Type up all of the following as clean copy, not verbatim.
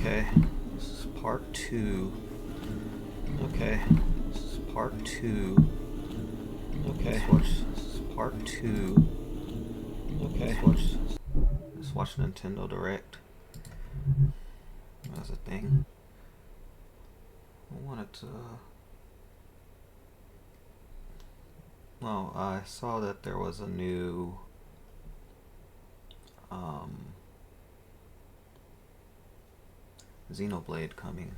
Okay, this is part two. Okay, this is part two. Okay, this is part two. Okay, let's watch Nintendo Direct. That's a thing. I wanted to. Well, I saw that there was a new Xenoblade coming.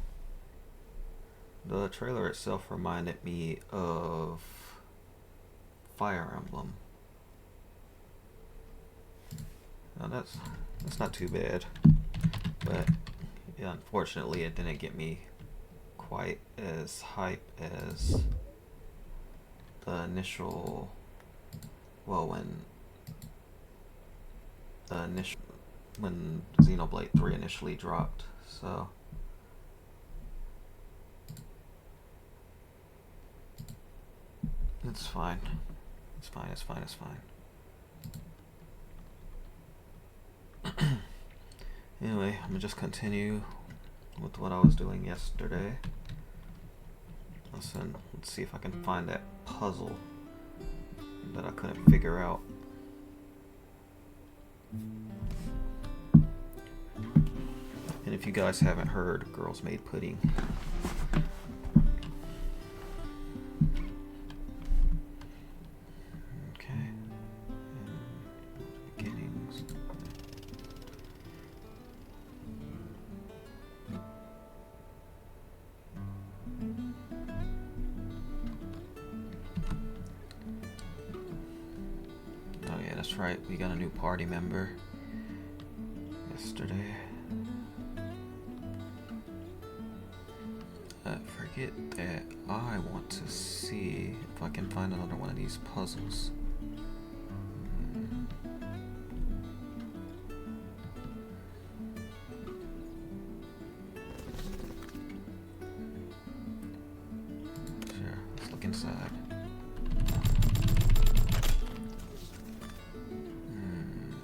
The trailer itself reminded me of Fire Emblem. Now that's not too bad, but yeah, unfortunately it didn't get me quite as hype as the initial. Well, when Xenoblade 3 initially dropped. So it's fine. It's fine. Anyway, I'm gonna just continue with what I was doing yesterday. Let's see if I can find that puzzle that I couldn't figure out. And if you guys haven't heard, Girls Made Pudding. Okay. And beginnings. Oh yeah, that's right. We got a new party member yesterday. Forget that I want to see if I can find another one of these puzzles. Sure, let's look inside.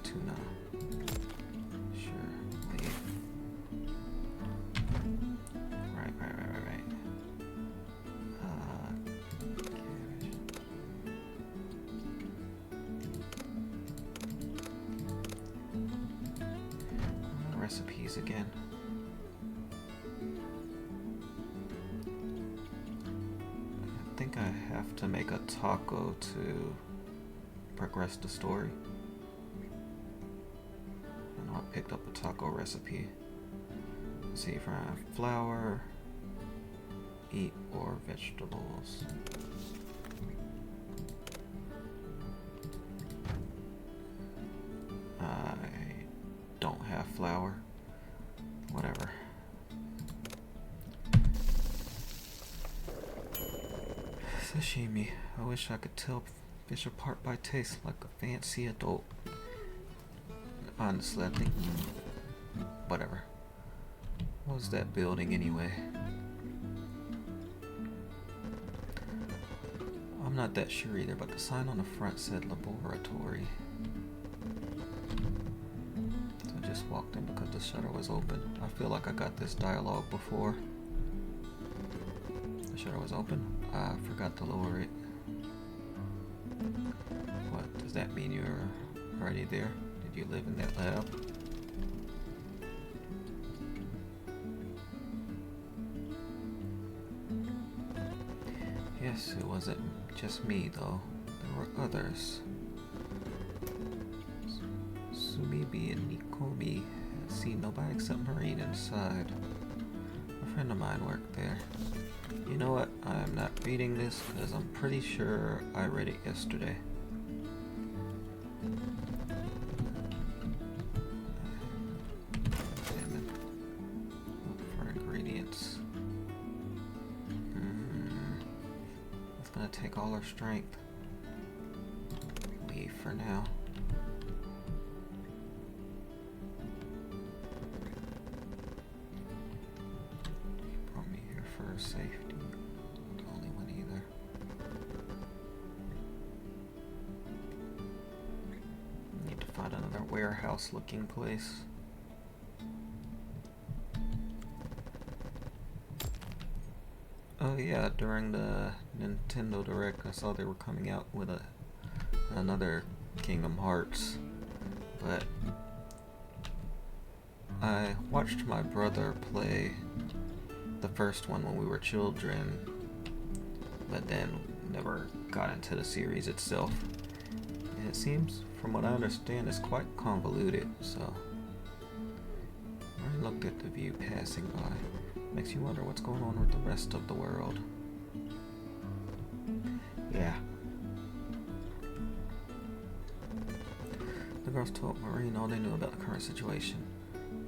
Tuna. Sure, leave. Right. Recipes again. I think I have to make a taco to progress the story. I know I picked up a taco recipe. Let's see, fry flour, eat or vegetables. I don't have flour. Whatever. Sashimi. I wish I could tell fish apart by taste like a fancy adult. Honestly, I think. Whatever. What was that building anyway? I'm not that sure either, but the sign on the front said laboratory. So I just walked in because the shutter was open. I feel like I got this dialogue before. The shutter was open. I forgot to lower it. What does that mean? You're already there? Did you live in that lab? Yes, it wasn't just me though. There were others. Sumibi and Nikomi had seen nobody except Marine inside. A friend of mine worked there. You know what? I'm not reading this because I'm pretty sure I read it yesterday. Examine. Look for ingredients. It's gonna take all our strength. Leave for now. Brought me here for safety. The only one either. Need to find another warehouse looking place. Oh yeah, during the Nintendo Direct, I saw they were coming out with another Kingdom Hearts, but I watched my brother play the first one when we were children, but then never got into the series itself. And it seems, from what I understand, it's quite convoluted, so I looked at the view passing by. Makes you wonder what's going on with the rest of the world. Yeah. The girls told Maureen all they knew about the current situation.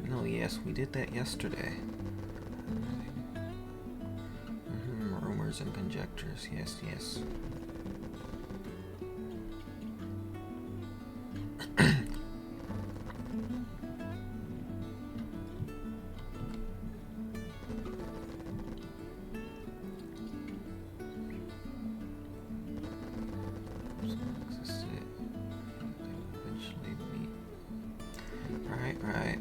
No, yes, we did that yesterday. Rumors and conjectures, yes. Right.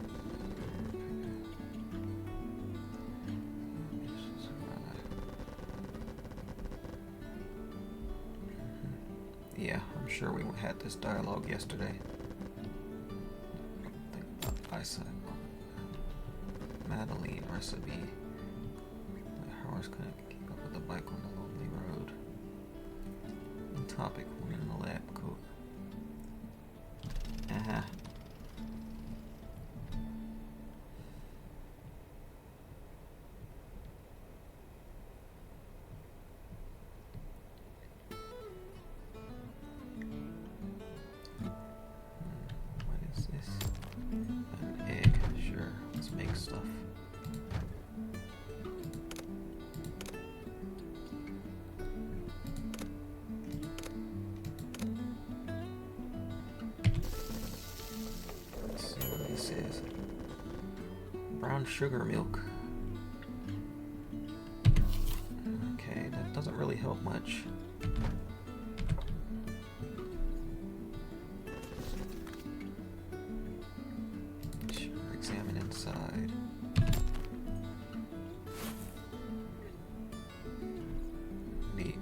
Yeah, I'm sure we had this dialogue yesterday. Think about eyesight. Madeline recipe. My horse couldn't keep up with the bike on the lonely road. And topic, woman in the lab coat. What is this? An egg. Sure, let's make stuff. Let's see what this is. Brown sugar milk. Okay, that doesn't really help much. Sure, examine inside. Neat.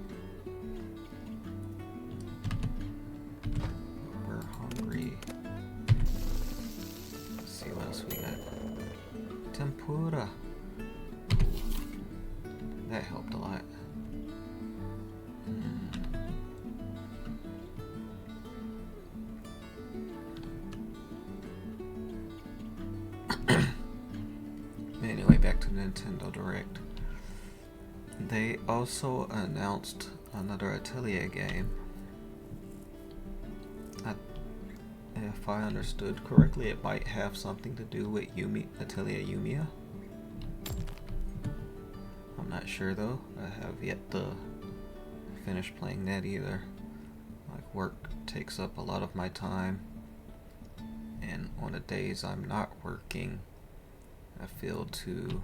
We're hungry. Let's see what else we got. Tempura. That helped a lot. Anyway, back to Nintendo Direct. They also announced another Atelier game. If I understood correctly, it might have something to do with Atelier Yumiya. I'm not sure though. I have yet to finish playing that either. Like, work takes up a lot of my time, and on the days I'm not working, I feel too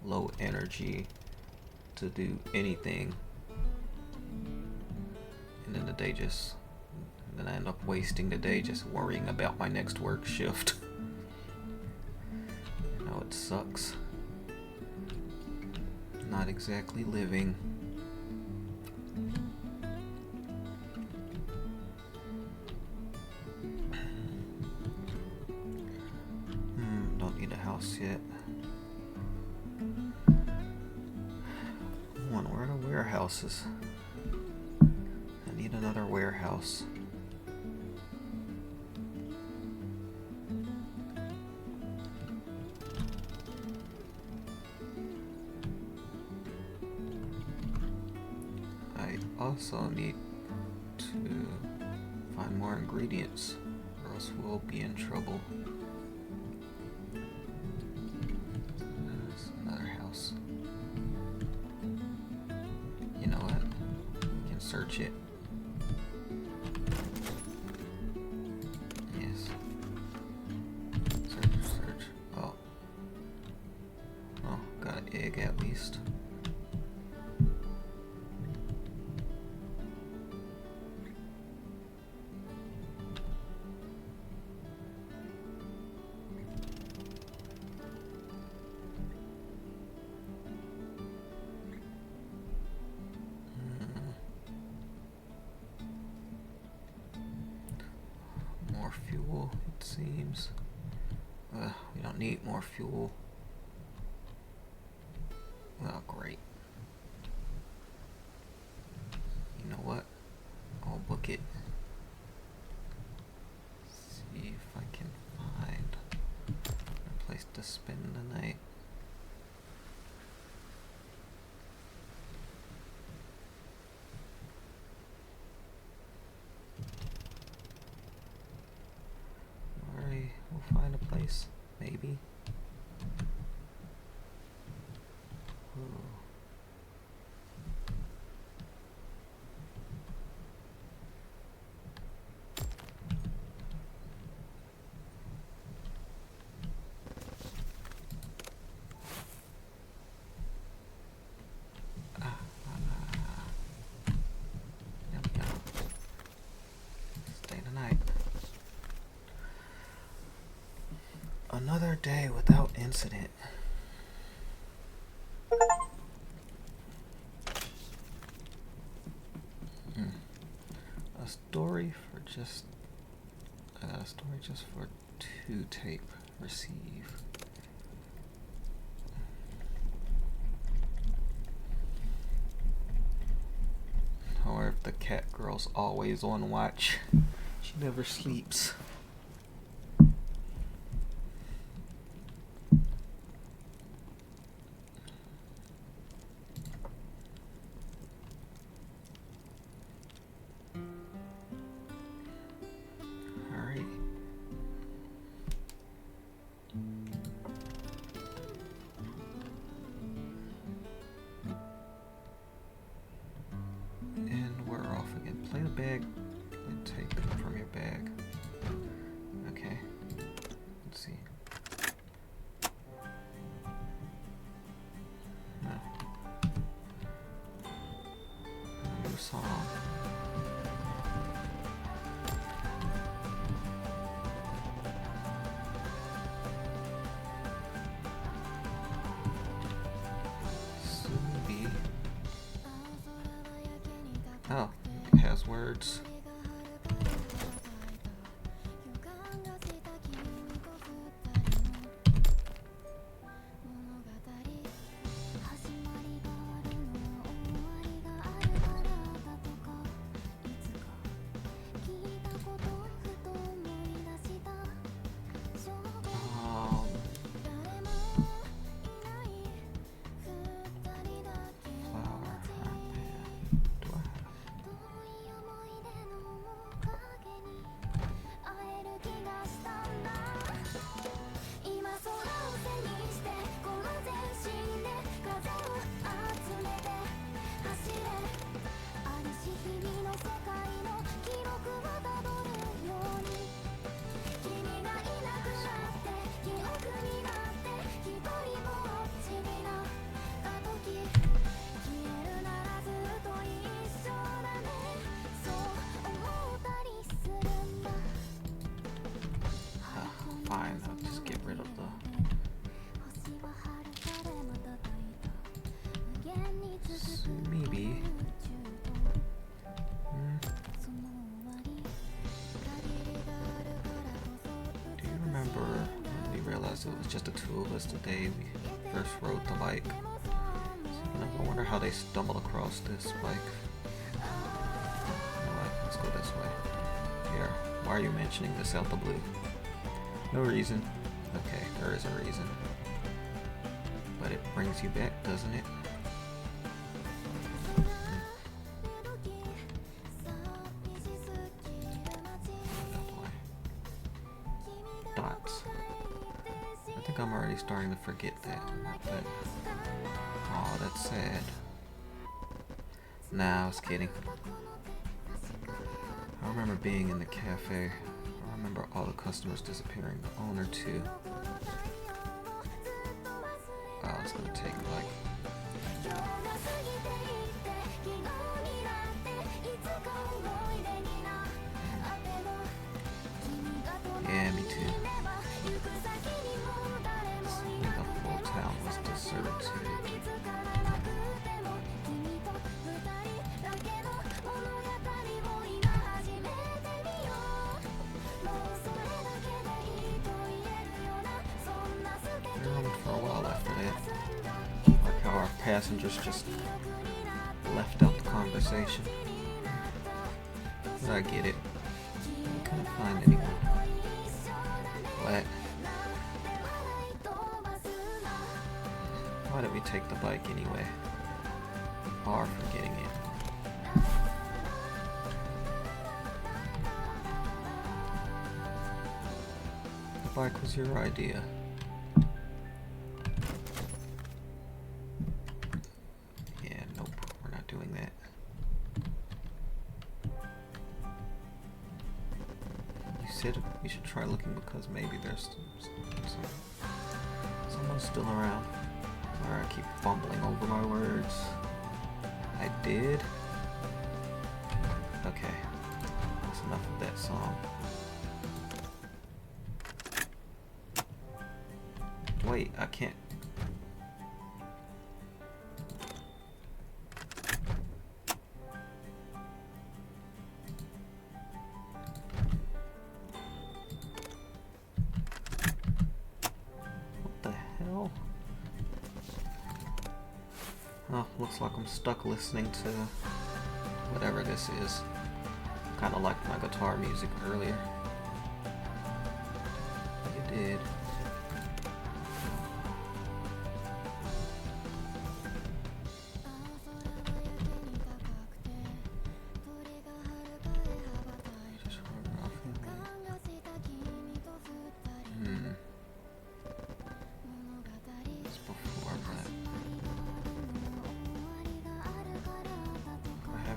low energy to do anything, and then then I end up wasting the day just worrying about my next work shift. You know, it sucks. Not exactly living. Don't need a house yet. Where are the warehouses? I need another warehouse. I also need to find more ingredients, or else we'll be in trouble. There's another house. You know what? We can search it. Yes. Search. Oh, got an egg at least. fuel, it seems. We don't need more fuel. Oh, great. You know what? I'll book it. See if I can find a place to spend the night. Alright, we'll find a place, maybe. Ooh. Stay the night. Another day without incident. A story just for 2 tape. Receive. Or if the cat girl's always on watch. She never sleeps. Alright. And we're off again. Play the bag and take them from your bag. Okay. Let's see. No. A new song. Oh, it has words. Fine, I'll just get rid of the... So maybe... Do you remember when we realized it was just the 2 of us the day we first rode the bike? I wonder how they stumbled across this bike. You know what? Let's go this way. Here, why are you mentioning this out the blue? No reason. Okay, there is a reason. But it brings you back, doesn't it? Dots. I think I'm already starting to forget that. Oh, that's sad. Nah, I was kidding. I remember being in the cafe. I remember all the customers disappearing. The owner too. Oh, it's gonna take like... Yeah, me too. The whole town was deserted too. passengers just left out the conversation. But I get it. I couldn't find anyone. What? Why did we take the bike anyway? Far from getting it. The bike was your idea. Yeah, nope, we're not doing that. You said we should try looking because maybe there's someone still around. Or I keep fumbling over my words. I did? Okay. That's enough of that song. Wait, I can't. What the hell? Oh, looks like I'm stuck listening to whatever this is. Kinda like my guitar music earlier. You did.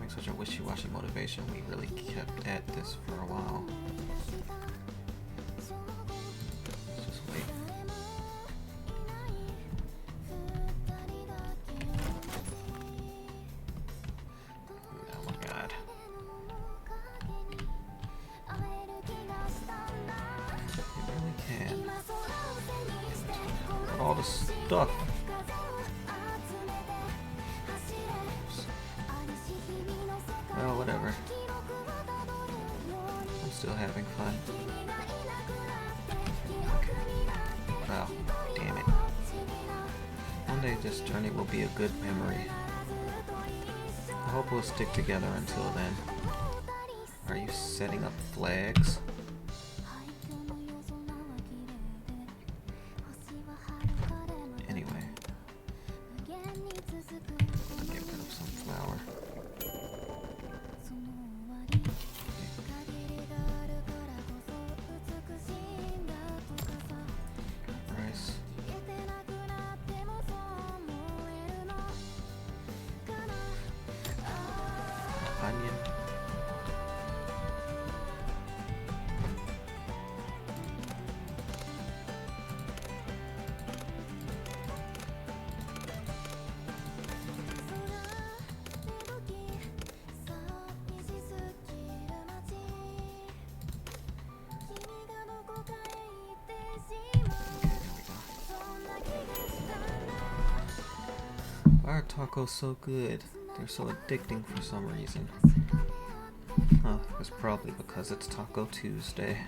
Such a wishy-washy motivation, we really kept at this for a while. Let's just wait. Oh my god. You really can. All the stuff. Well, whatever. I'm still having fun. Wow, damn it. One day this journey will be a good memory. I hope we'll stick together until then. Are you setting up flags? Anyway. Get rid of some flour. Onion. Why are tacos so good? They're so addicting for some reason. Huh, it's probably because it's Taco Tuesday.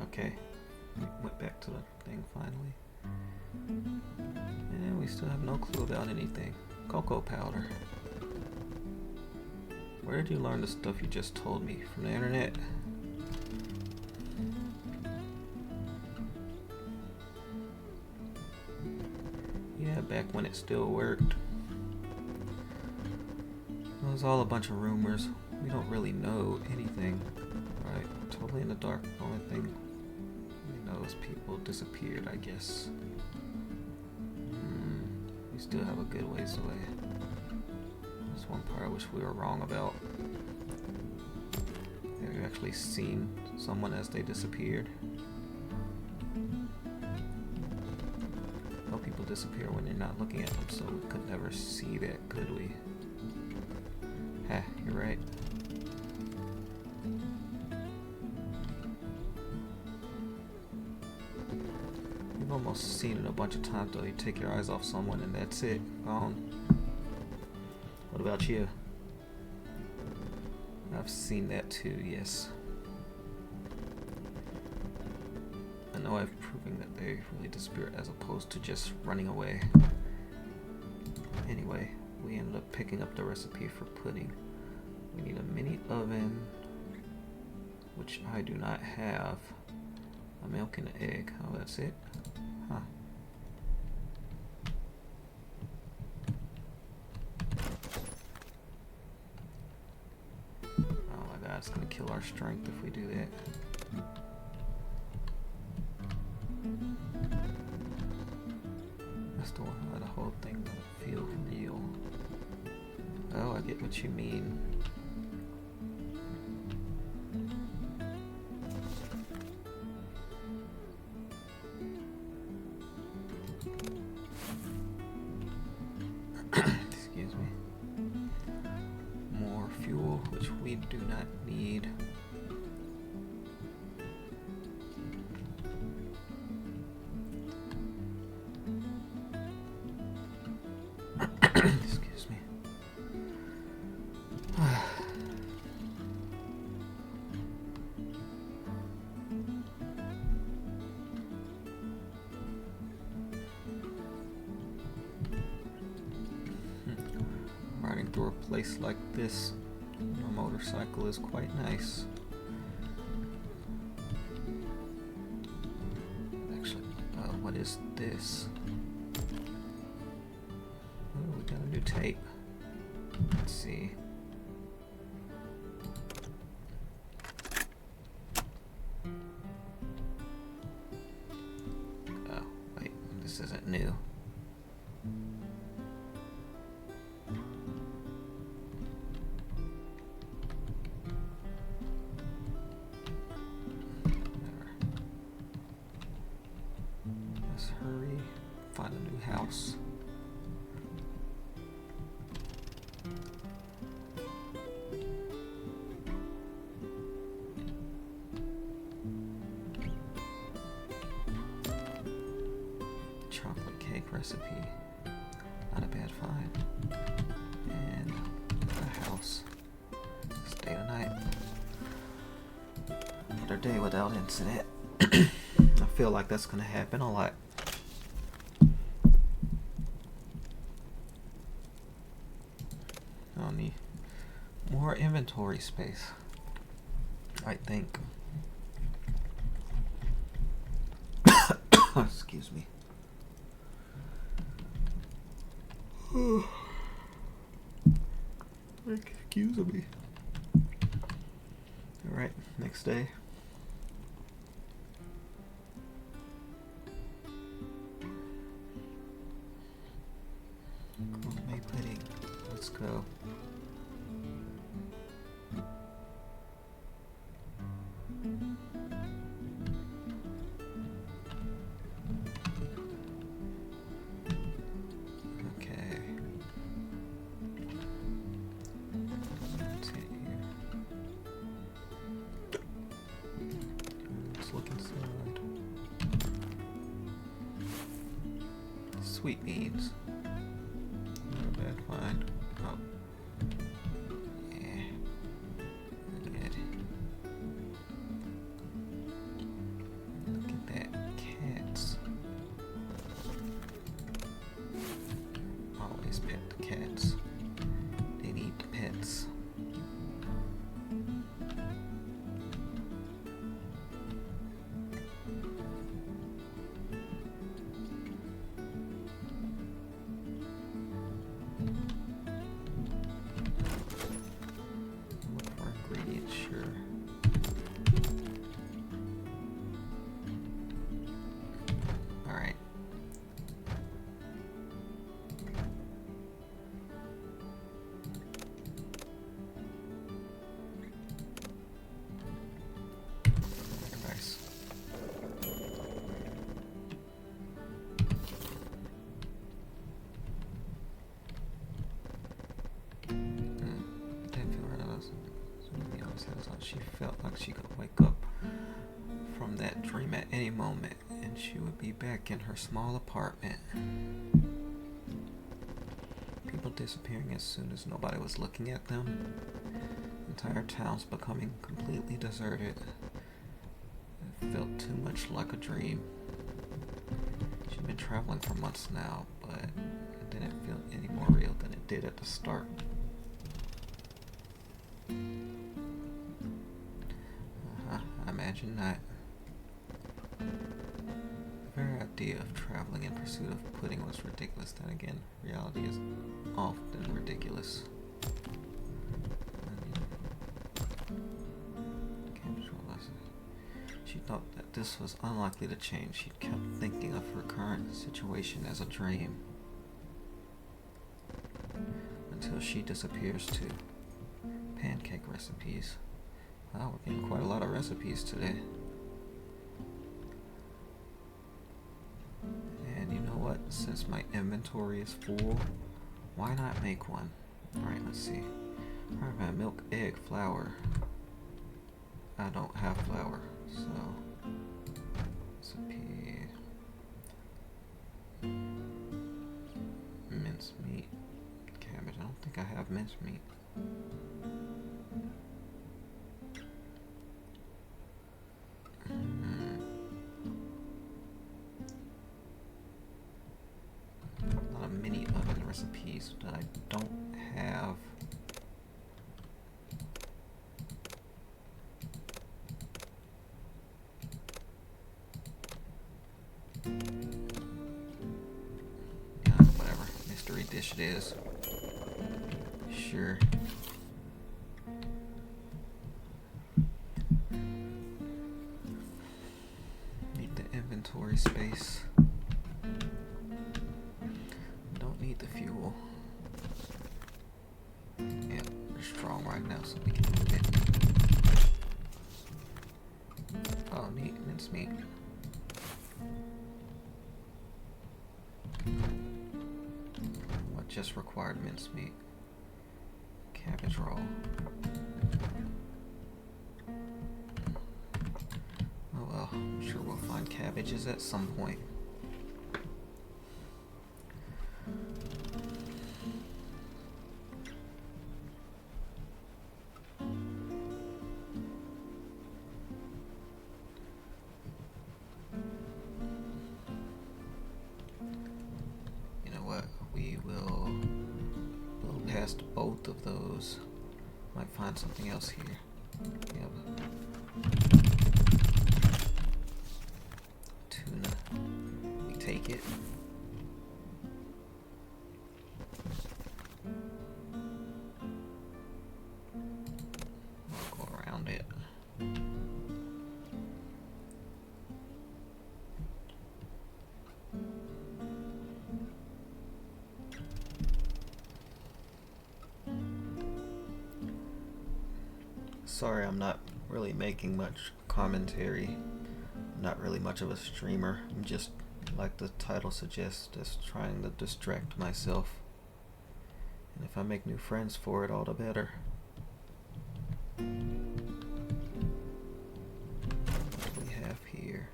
Okay, went back to the thing finally. And we still have no clue about anything. Cocoa powder. Where did you learn the stuff you just told me? From the internet? Yeah, back when it still worked. It was all a bunch of rumors. We don't really know anything. Right? Totally in the dark. The only thing we know is people disappeared, I guess. We still have a good ways away. There's one part I wish we were wrong about. Have you actually seen someone as they disappeared? Well, people disappear when you're not looking at them, so we could never see that, could we? Heh, you're right. You've almost seen it a bunch of times though. You take your eyes off someone and that's it. Gone. What about you? I've seen that too, yes. no way of proving that they really disappear as opposed to just running away. Anyway, we ended up picking up the recipe for pudding. We need a mini oven, which I do not have. A milk and an egg. Oh, that's it? Huh. Oh my god, it's gonna kill our strength if we do that. That's the one where the whole thing doesn't feel real. Oh, I get what you mean. Excuse me. More fuel, which we do not need. Excuse me. Riding through a place like this on a motorcycle is quite nice. Actually, what is this? Oh, we got a new tape. Let's see. Oh, wait, this isn't new. Let's hurry, find a new house. Chocolate cake recipe, not a bad find. And a house. Stay the night. Another day without incident. I feel like that's gonna happen a lot. I'll need more inventory space, I think. Excuse me. Excuse me. Alright, next day. Gourmet pudding. Let's go. Okay. Let's hit here. Let's look inside. Sweet beans. Not a bad find. Oh. Yeah. Good. Look at that. Cats. Always pet the cats. They need the pets. Look for ingredients, sure. Alright. Nice. Didn't feel right. She felt like she could wake up from that dream at any moment, and she would be back in her small apartment. People disappearing as soon as nobody was looking at them. Entire towns becoming completely deserted. felt too much like a dream. She'd been traveling for months now, but it didn't feel any more real than it did at the start. I imagine that. The very idea of traveling in pursuit of pudding was ridiculous. Then again, reality is often ridiculous. She thought that this was unlikely to change. She kept thinking of her current situation as a dream. Until she disappears to pancake recipes. Wow, we're getting quite a lot of recipes today. And you know what? Since my inventory is full, why not make one? Alright, let's see. Alright, man, milk, egg, flour. I don't have flour, so recipe. Minced meat, cabbage. I don't think I have minced meat. A lot of mini oven recipes that I don't have. Whatever mystery dish it is. Sure. Need the inventory space. Don't need the fuel. Yeah, we're strong right now, so we can move it. Oh, neat, mince meat. What just required mincemeat? Cabbage roll. Oh well, I'm sure we'll find cabbages at some point. We'll blow past both of those. Might find something else here. Yep. Tuna. We take it. We'll go around it. Sorry, I'm not really making much commentary. I'm not really much of a streamer. I'm just, like the title suggests, just trying to distract myself. And if I make new friends for it, all the better. What do we have here?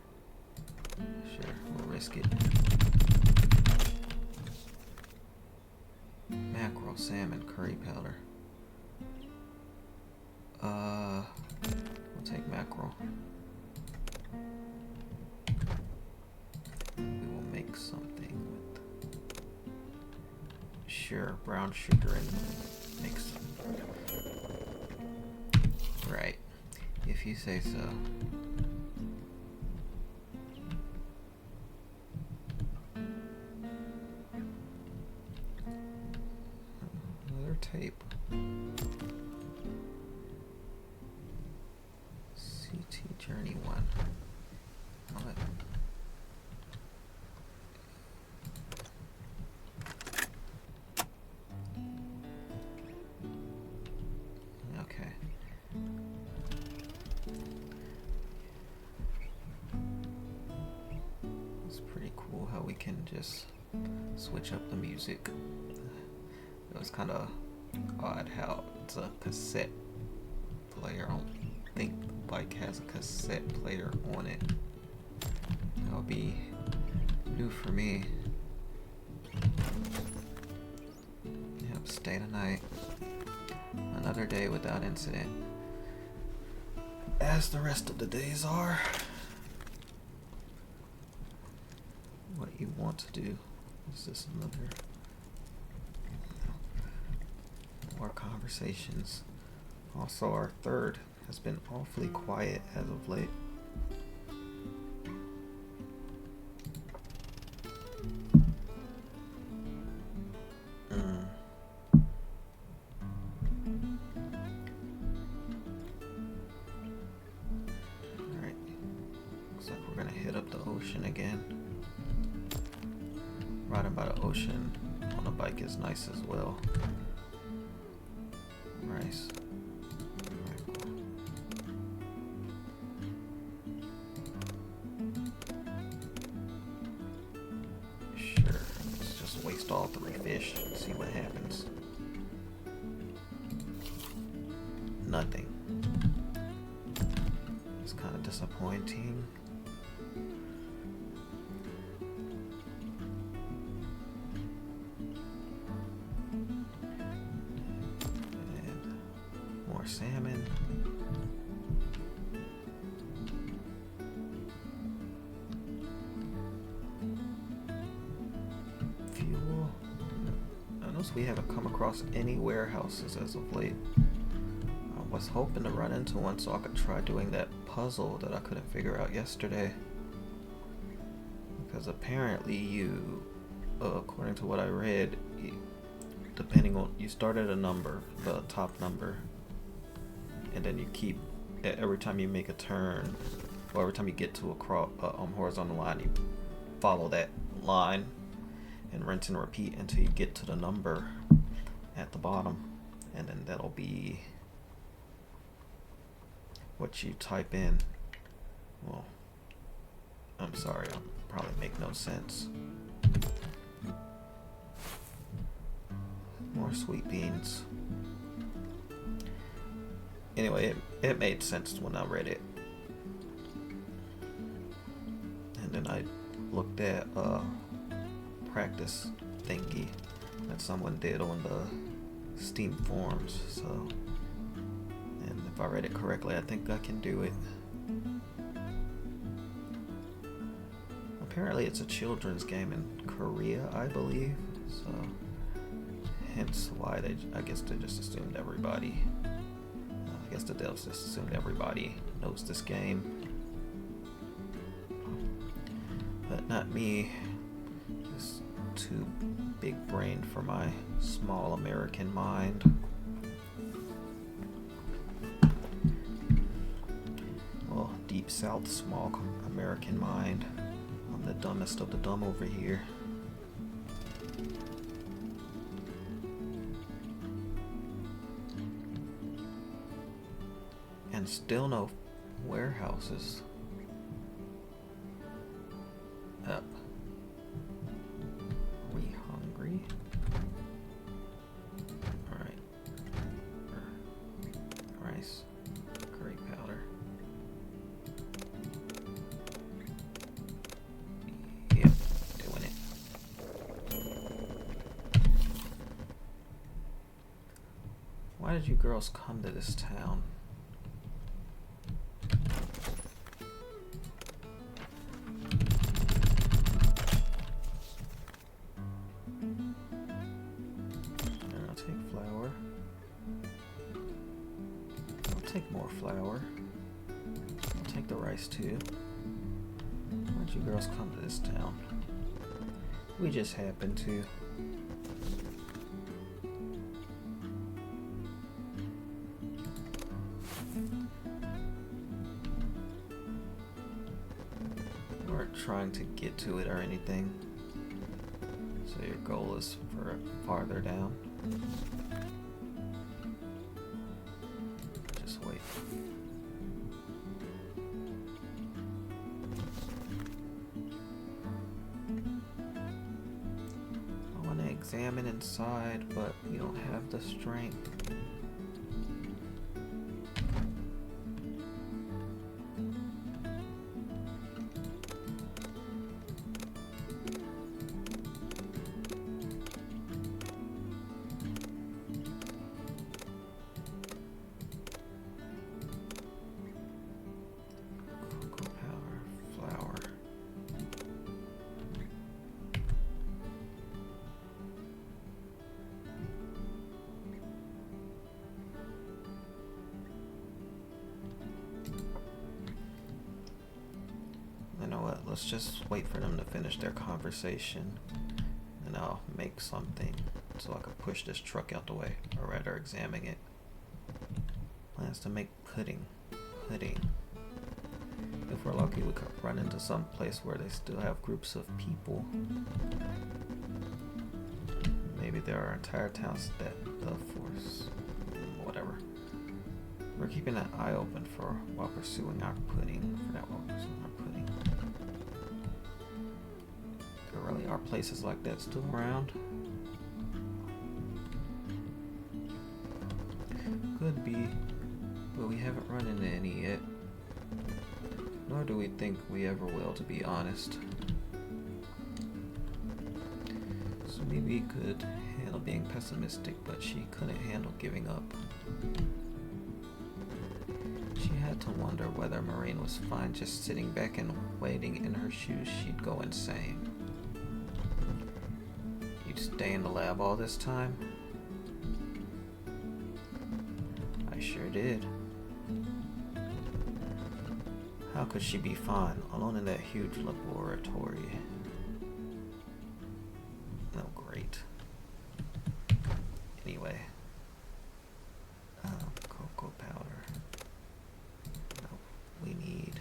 Sure, we'll risk it. Mackerel, salmon, curry powder. We'll take mackerel. We will make something with, sure, brown sugar and make some. Right, if you say so. Another tape. Journey 1. What? Okay. It's pretty cool how we can just switch up the music. It was kind of odd how it's a cassette player. I don't think the bike has a cassette player on it. That'll be new for me. Yep, stay the night. Another day without incident. As the rest of the days are. want to do. Is this another more conversations? Also, our third has been awfully quiet as of late. Alright. Looks like we're gonna hit up the ocean again. Riding by the ocean on a bike is nice as well. Nice. Sure, let's just waste all 3 fish and see what happens. Nothing. It's kind of disappointing. And more salmon. Fuel. I notice we haven't come across any warehouses as of late. I was hoping to run into one so I could try doing that puzzle that I couldn't figure out yesterday. Because apparently you, according to what I read, depending on, you start at a number, the top number, and then you keep, every time you make a turn, or every time you get to a horizontal line, you follow that line and rinse and repeat until you get to the number at the bottom, and then that'll be what you type in. Well, I'm sorry, I'll probably make no sense. More sweet beans. Anyway, it made sense when I read it. And then I looked at practice thingy that someone did on the Steam forums, so, and if I read it correctly, I think I can do it. Apparently it's a children's game in Korea, I believe, so hence why I guess they just assumed everybody, I guess the devs just assumed everybody knows this game, but not me. Just too big brained for my small American mind. Well, deep south small American mind. I'm the dumbest of the dumb over here. And still no warehouses. Up. Are we hungry? Alright. Rice. Curry powder. Yep, doing it. Why did you girls come to this town? Take more flour. I'll take the rice too. Why'd you girls come to this town? We just happened to. We weren't trying to get to it or anything. So your goal is for farther down. Wait. I want to examine inside, but we don't have the strength. let's just wait for them to finish their conversation, and I'll make something so I can push this truck out the way, or rather examine it. Plans to make pudding. If we're lucky, we could run into some place where they still have groups of people. Maybe there are entire towns that the force, whatever. We're keeping an eye open for while pursuing our pudding. There really are places like that still around. Could be, but we haven't run into any yet. Nor do we think we ever will, to be honest. So maybe could handle being pessimistic, but she couldn't handle giving up. She had to wonder whether Maureen was fine just sitting back and waiting. In her shoes, she'd go insane. You'd stay in the lab all this time? I sure did. How could she be fine, alone in that huge laboratory? No, great. Anyway. Cocoa powder. No, we need...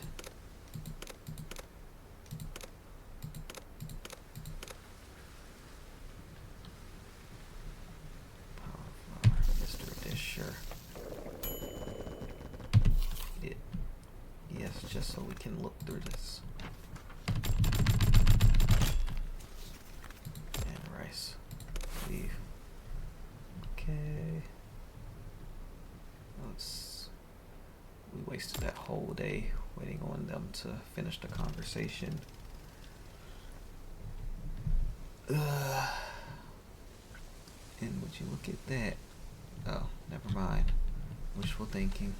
power flower. Mr. Disher. Yes, just so we can look through this. And rice. Leave. Okay. We wasted that whole day waiting on them to finish the conversation. And would you look at that? Oh, never mind. Wishful thinking.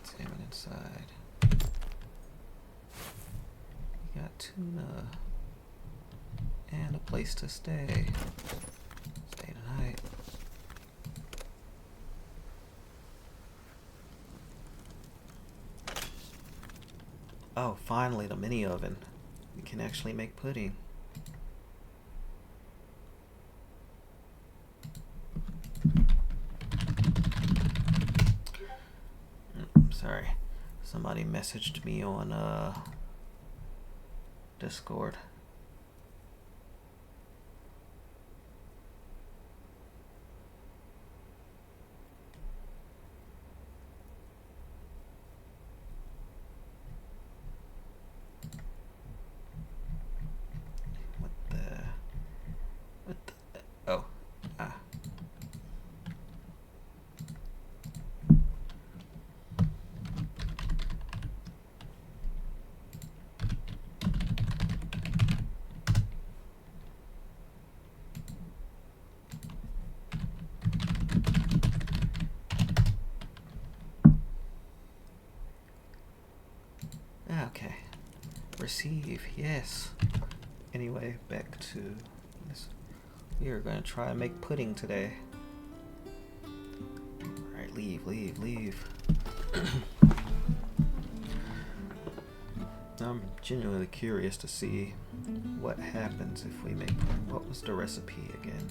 Examine inside. We got tuna. And a place to stay. Stay tonight. Oh, finally, the mini oven. We can actually make pudding. Sorry. Somebody messaged me on Discord. Okay. Receive, yes. Anyway, back to this. We are going to try and make pudding today. Alright, leave. I'm genuinely curious to see what happens if we make... What was the recipe again?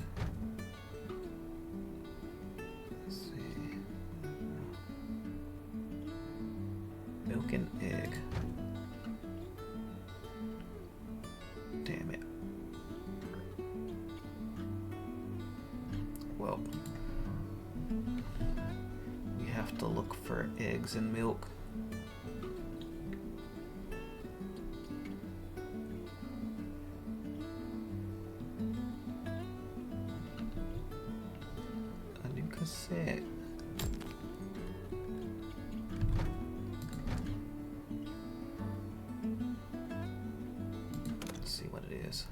Let's see. Milk and egg. Damn it. Well, we have to look for eggs and milk. A new cassette. Let's see what it is.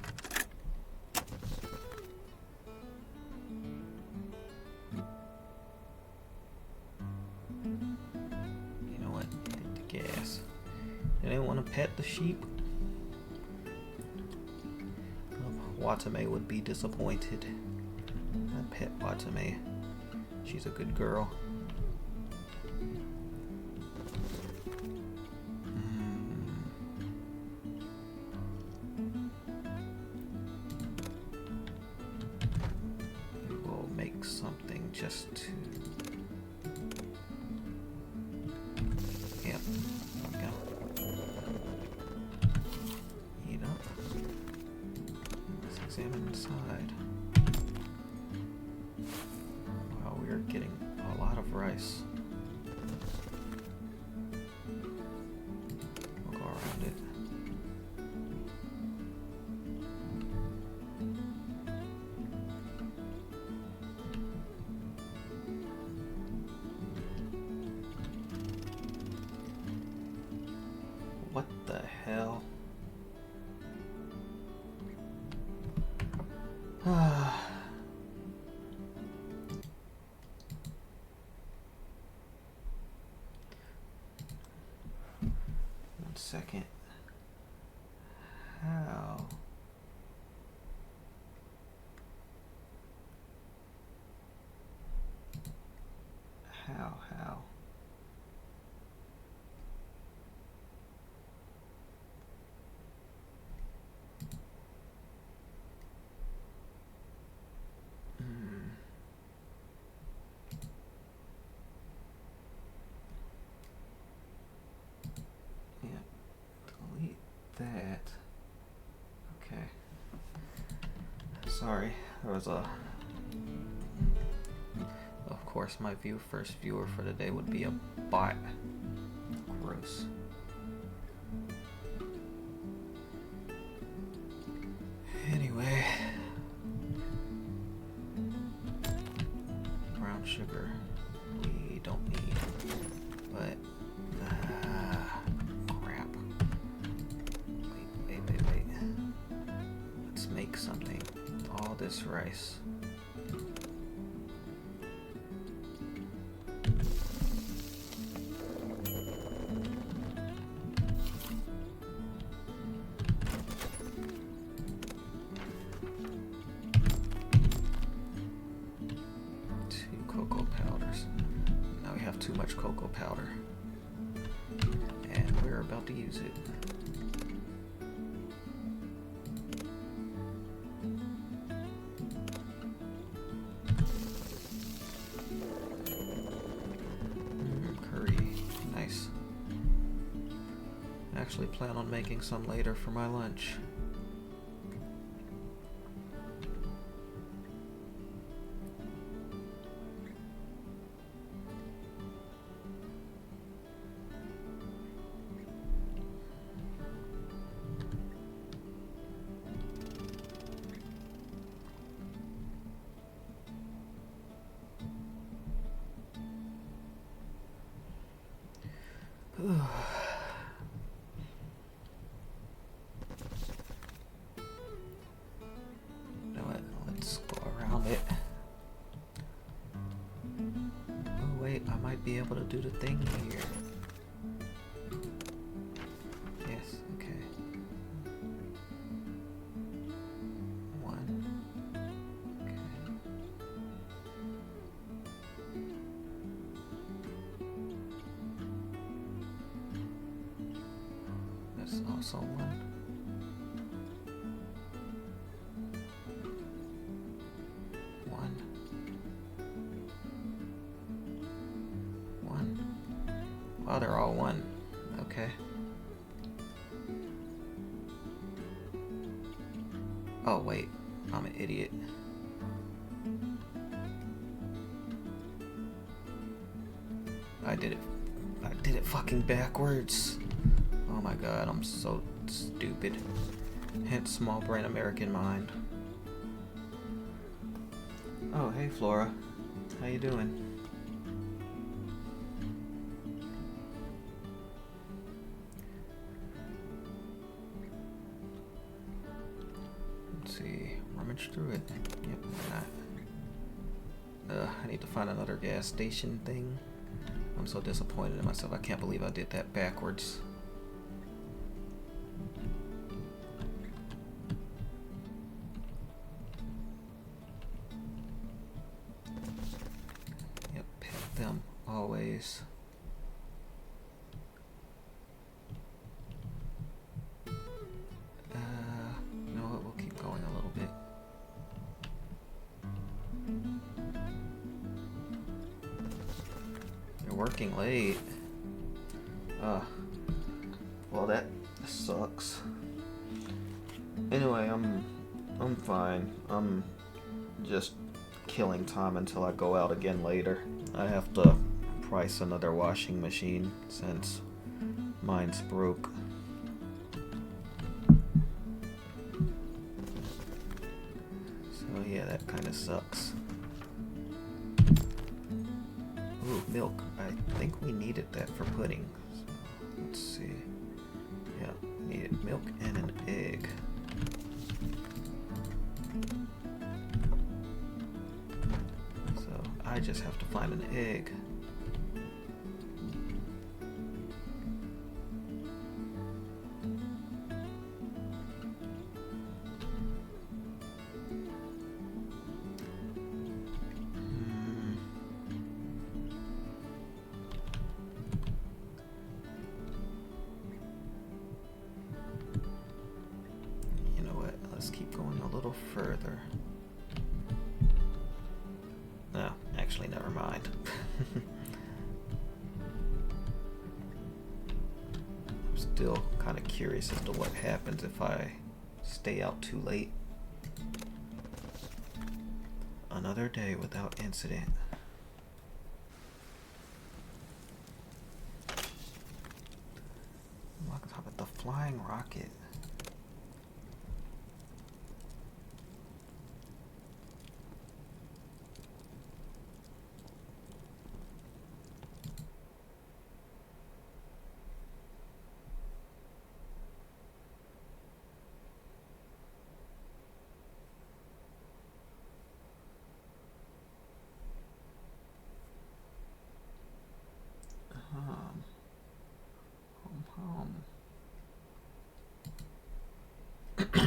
You know what? Hit the gas. Anyone want to pet the sheep? Watame would be disappointed. I pet Watame. She's a good girl. We'll make something just to... Yep. There we go. Heat up. Let's examine inside. Wow, we are getting a lot of rice. We'll go around it. What the hell? One second. How? How? Yeah, delete that. Okay. Sorry, there was a... Of course, my first viewer for the day would be a bot. Gross. Anyway. Brown sugar. We don't need. But... crap. Wait. Let's make something. All this rice. Cocoa powders. Now we have too much cocoa powder. And we're about to use it. Curry. Nice. I actually plan on making some later for my lunch. You know what? Let's go around it. Oh wait, I might be able to do the thing here. Yes, okay. One. Okay. That's also one. Oh, they're all one. Okay. Oh, wait. I'm an idiot. I did it fucking backwards. Oh my god, I'm so stupid. Hence small brain American mind. Oh, hey Flora. How you doing? Let's see. Rummage through it. Yep, why not? I need to find another gas station thing. I'm so disappointed in myself. I can't believe I did that backwards. choice. You know what? We'll keep going a little bit. You're working late. Well, that sucks. Anyway, I'm fine. I'm just killing time until I go out again later. I have to price another washing machine since mine's broke. So yeah, that kind of sucks. Ooh, milk. I think we needed that for pudding. So, let's see. Yeah, we needed milk and an egg. So I just have to find an egg. Let's keep going a little further. No, actually, never mind. I'm still kind of curious as to what happens if I stay out too late. Another day without incident. I'm on top of the flying rocket.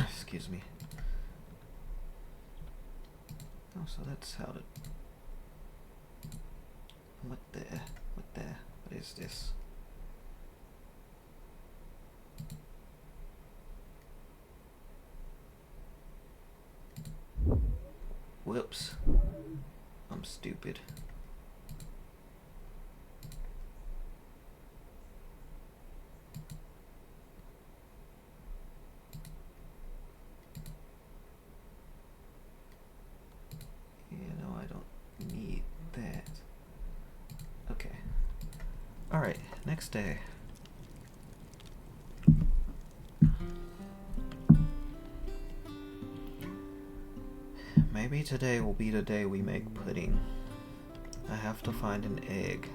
Excuse me. Oh, so that's how to... What is this? Whoops. I'm stupid. Alright, next day. Maybe today will be the day we make pudding. I have to find an egg.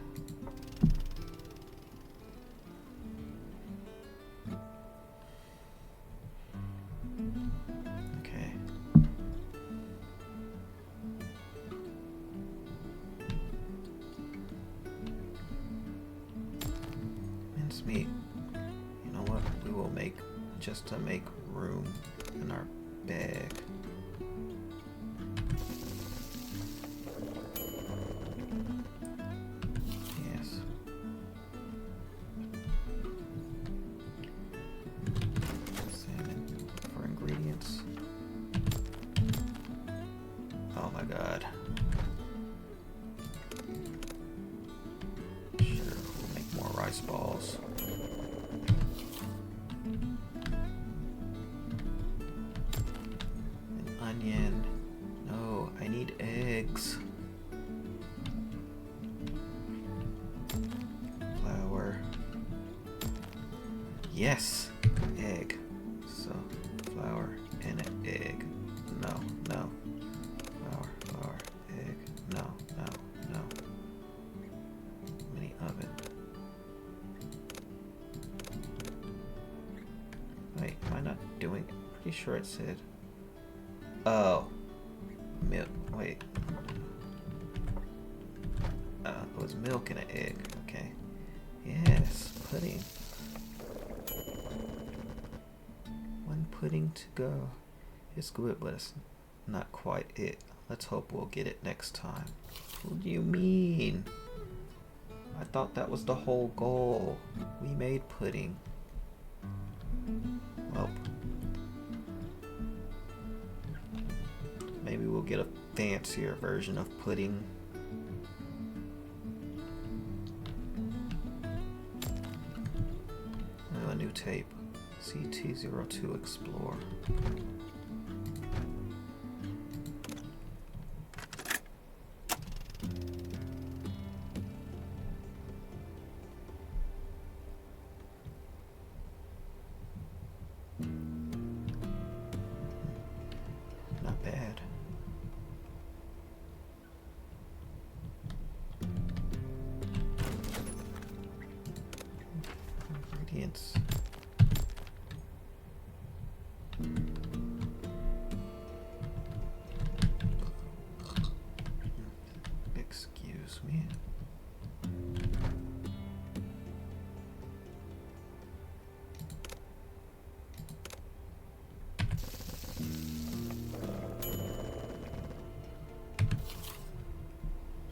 Okay. Mincemeat. You know what? We will make just to make room in our bag. Oh my god. Sure, we'll make more rice balls. An onion. No, I need eggs. Flour. Yes! Egg. So, flour and an egg. No, no. Flour, egg. No. Mini oven. Wait, am I not doing it? Pretty sure it said. Oh. Milk. Wait. It was milk and an egg. Okay. Yes, pudding. One pudding to go. It's good, but it's not quite it. Let's hope we'll get it next time. What do you mean? I thought that was the whole goal. We made pudding. Well, maybe we'll get a fancier version of pudding. Oh, a new tape. CT02 Explore. Not bad. Ingredients. Excuse me.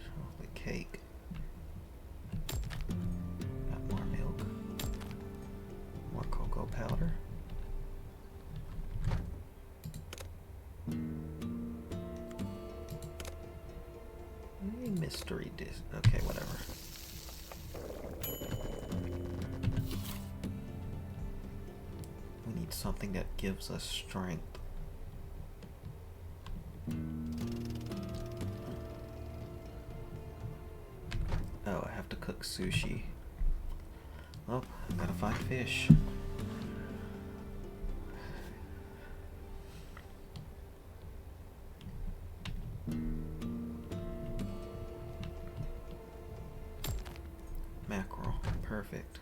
Chocolate cake. Got more milk. More cocoa powder. A mystery dish. Okay, whatever. We need something that gives us strength. Oh, I have to cook sushi. Oh, I gotta find fish. Mackerel, perfect.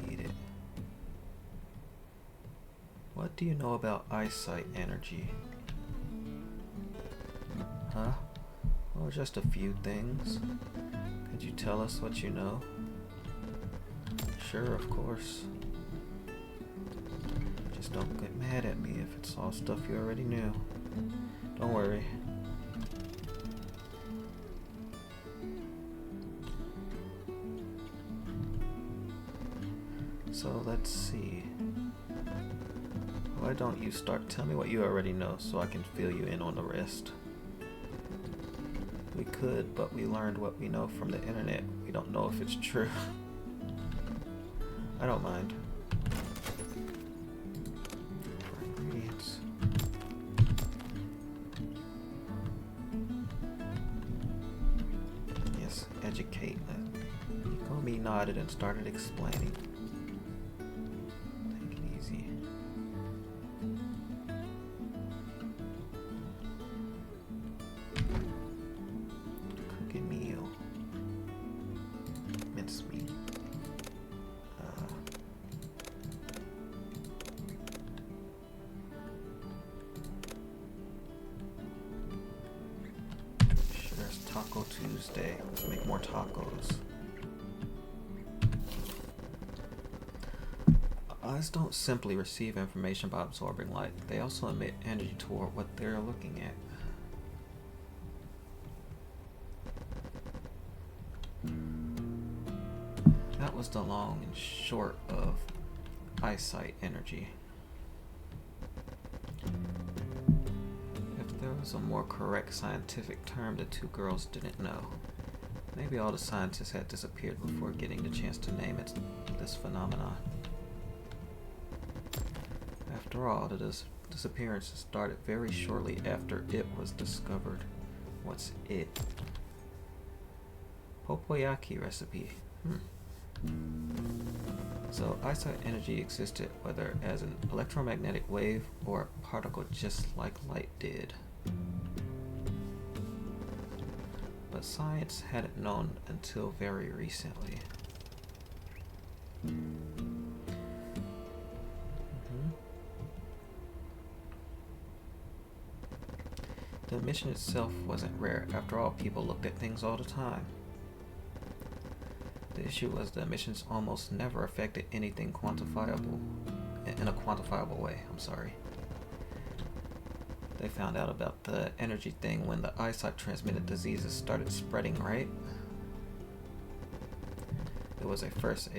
Eat it. What do you know about eyesight energy? Huh? Oh, just a few things. Could you tell us what you know? Sure, of course. Just don't get mad at me if it's all stuff you already knew. Don't worry. So let's see. Why don't you start? Tell me what you already know so I can fill you in on the rest. We could, but we learned what we know from the internet. We don't know if it's true. I don't mind. For ingredients. Yes, educate. Komi nodded and started explaining. Take it easy. Cooking meal. Mincemeat. Sure, it's Taco Tuesday. Let's make more tacos. Eyes don't simply receive information by absorbing light. They also emit energy toward what they're looking at. That was the long and short of eyesight energy. If there was a more correct scientific term the two girls didn't know, maybe all the scientists had disappeared before getting the chance to name it this phenomenon. After all, the disappearances started very shortly after it was discovered. What's it? Popoyaki recipe. So eyesight energy existed whether as an electromagnetic wave or a particle just like light did. But science hadn't known until very recently. The emission itself wasn't rare. After all, people looked at things all the time. The issue was the emissions almost never affected anything quantifiable, in a quantifiable way, I'm sorry. They found out about the energy thing when the eyesight transmitted diseases started spreading, right? It was a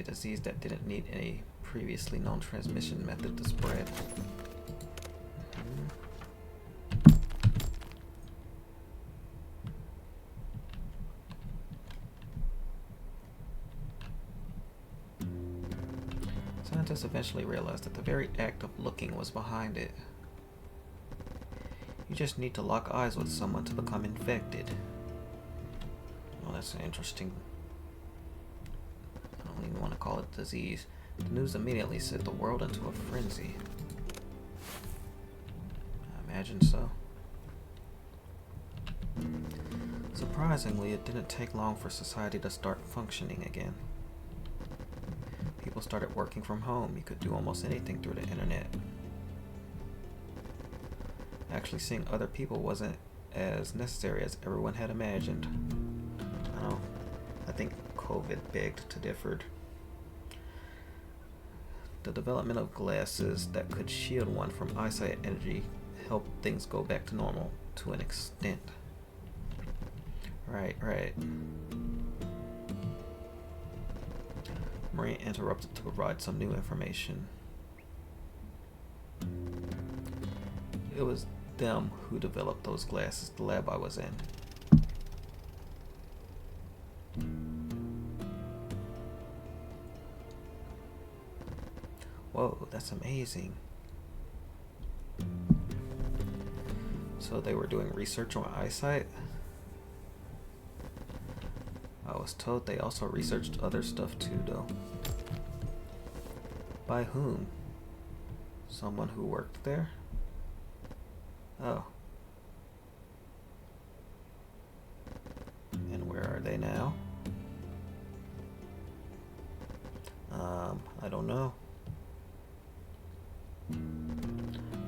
disease that didn't need any previously known transmission method to spread. Scientists eventually realized that the very act of looking was behind it. You just need to lock eyes with someone to become infected. Well, that's interesting. I don't even want to call it disease. The news immediately set the world into a frenzy. I imagine so. Surprisingly, it didn't take long for society to start functioning again. People started working from home. You could do almost anything through the internet. Actually, seeing other people wasn't as necessary as everyone had imagined. I think COVID begged to differ. The development of glasses that could shield one from eyesight energy helped things go back to normal to an extent. Right. Marie interrupted to provide some new information. It was them who developed those glasses, the lab I was in. Whoa, that's amazing. So they were doing research on eyesight? I was told they also researched other stuff too, though. By whom? Someone who worked there? Oh. And where are they now? I don't know.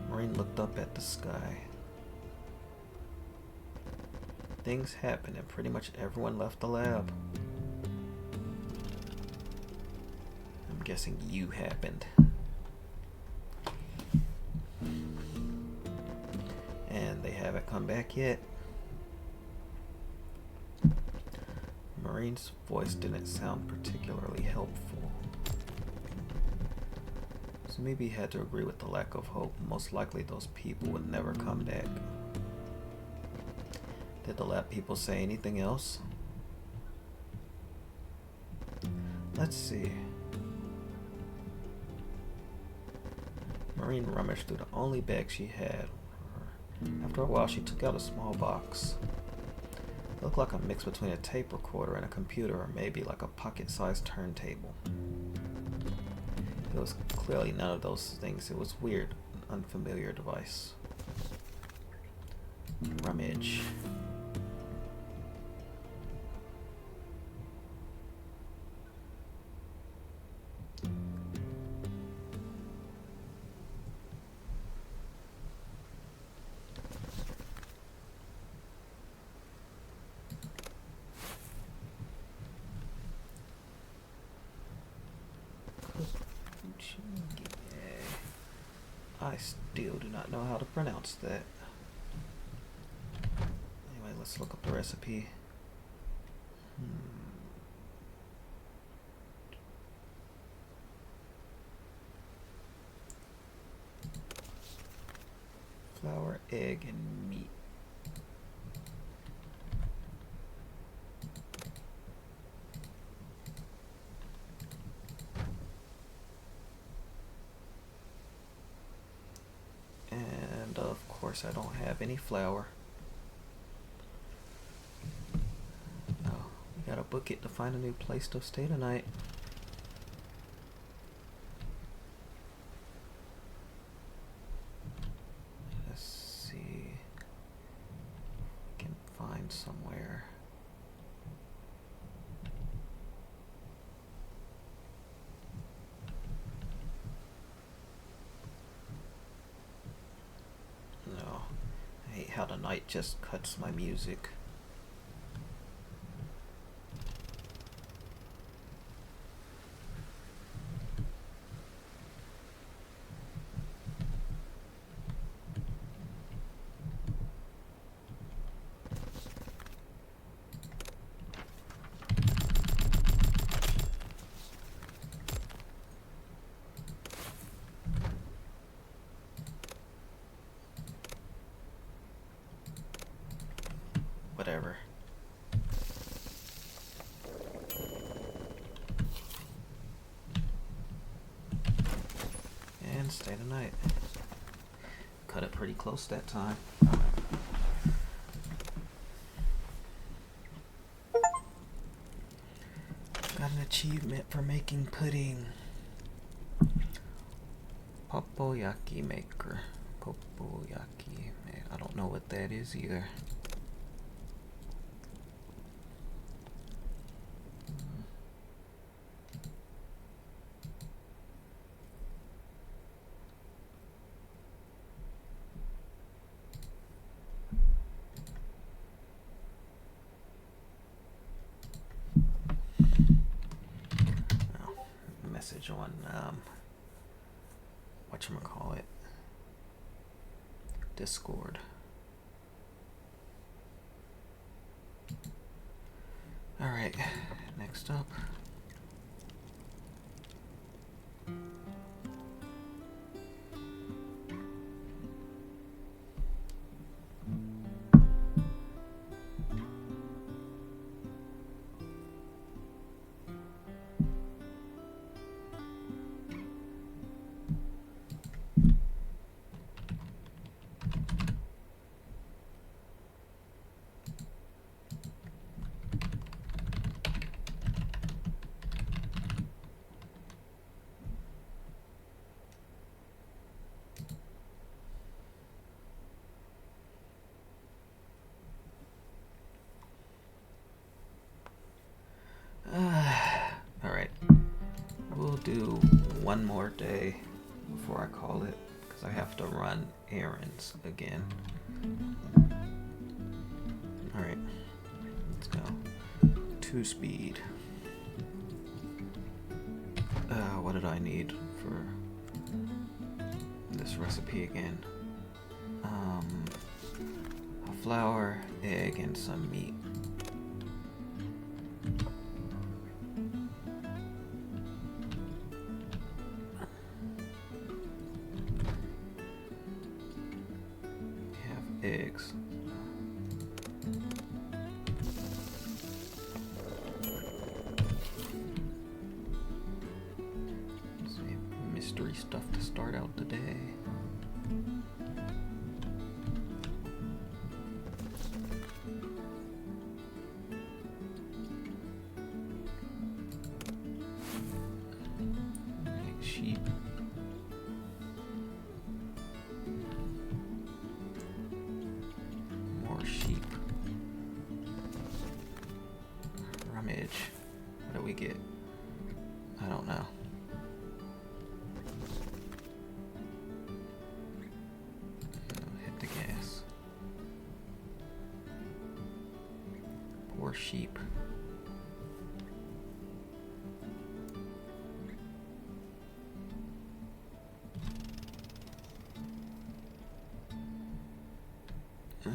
Maureen looked up at the sky. Things happened and pretty much everyone left the lab. I'm guessing you happened. And they haven't come back yet. Maureen's voice didn't sound particularly helpful. So maybe he had to agree with the lack of hope. Most likely those people would never come back. Did the lab people say anything else? Let's see. Maureen rummaged through the only bag she had. After a while, she took out a small box. It looked like a mix between a tape recorder and a computer, or maybe like a pocket-sized turntable. It was clearly none of those things. It was weird, an unfamiliar device. Rummage. I still do not know how to pronounce that. Anyway, let's look up the recipe. Flour, egg, and meat. And of course I don't have any flour. Oh, we gotta book it to find a new place to stay tonight. Let's see. I can find somewhere. No, I hate how the night just cuts my music. whatever. And stay the night. Cut it pretty close that time. Got an achievement for making pudding. Popoyaki maker. Popoyaki. I don't know what that is either. Message on whatchamacallit, Discord. Alright, next up. Alright, we'll do one more day before I call it, because I have to run errands again. Alright, let's go. 2 speed. What did I need for this recipe again? A flour, egg, and some meat. Eggs. Some mystery stuff to start out the day. Make sheep. Sheep. Rummage. What do we get? I don't know. Hit the gas. Poor sheep.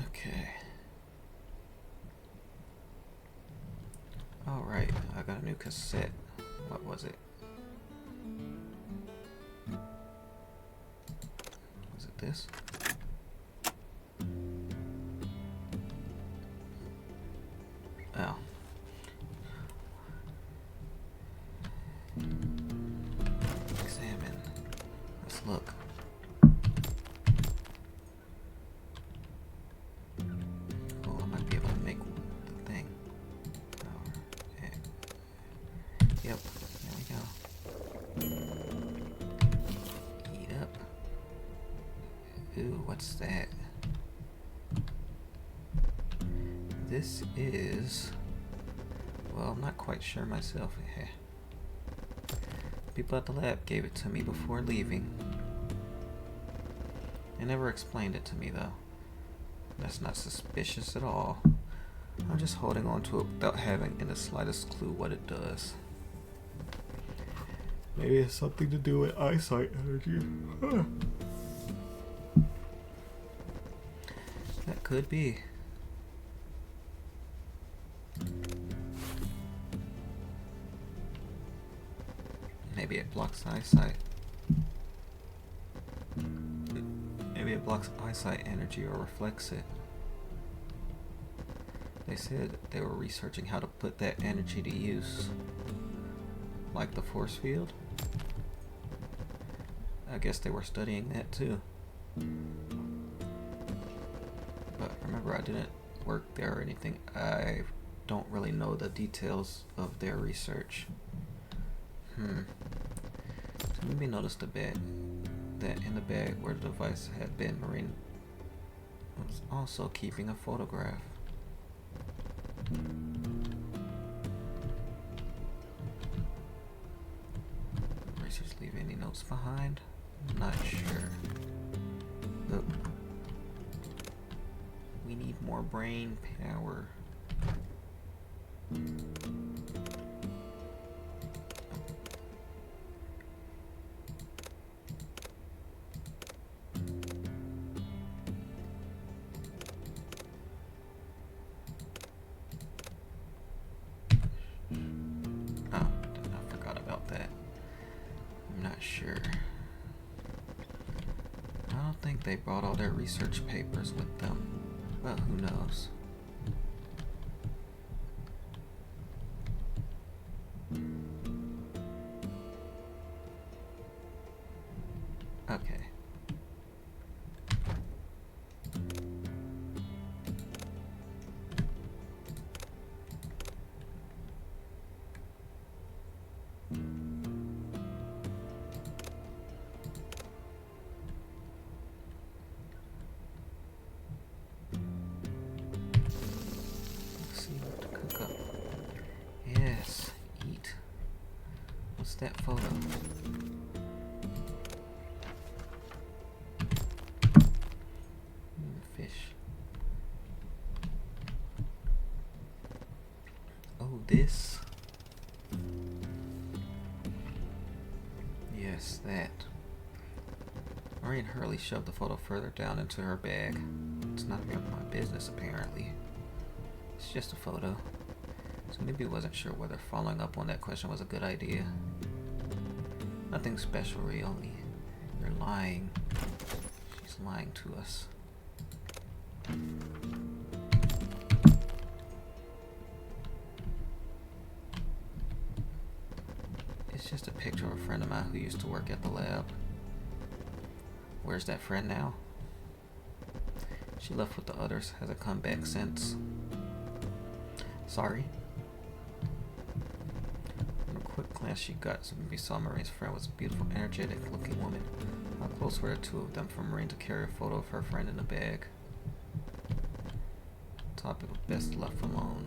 Okay. Alright, I got a new cassette. What was it? Was it this? Oh. Examine. Let's look. Oh, I might be able to make the thing. Yep, there we go. Heat up. Ooh, what's that? This is... well, I'm not quite sure myself. People at the lab gave it to me before leaving. They never explained it to me, though. That's not suspicious at all. I'm just holding on to it without having in the slightest clue what it does. Maybe it's something to do with eyesight energy. That could be. Maybe it blocks eyesight. Maybe it blocks eyesight energy or reflects it. They said they were researching how to put that energy to use. Like the force field? I guess they were studying that too. But remember, I didn't work there or anything. I don't really know the details of their research. So maybe notice the bag. That in the bag where the device had been, Marine was also keeping a photograph. Racers leave any notes behind? I'm not sure. Look. We need more brain power. Sure. I don't think they brought all their research papers with them, but who knows? Okay. Yes, eat. What's that photo? Fish. Oh, this? Yes, that. Maureen Hurley shoved the photo further down into her bag. It's none of my business, apparently. It's just a photo. So maybe wasn't sure whether following up on that question was a good idea. Nothing special, really. You're lying. She's lying to us. It's just a picture of a friend of mine who used to work at the lab. Where's that friend now? She left with the others. Hasn't come back since. Sorry? From a quick glance she got, so maybe saw Marine's friend was a beautiful, energetic looking woman. How close were the two of them for Marine to carry a photo of her friend in a bag? Topic was best left alone.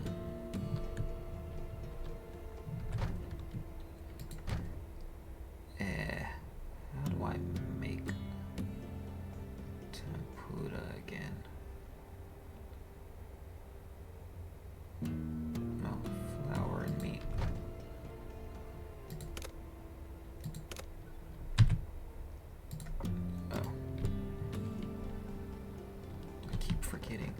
How do I make tempura again? No, flour and meat. Oh. I keep forgetting.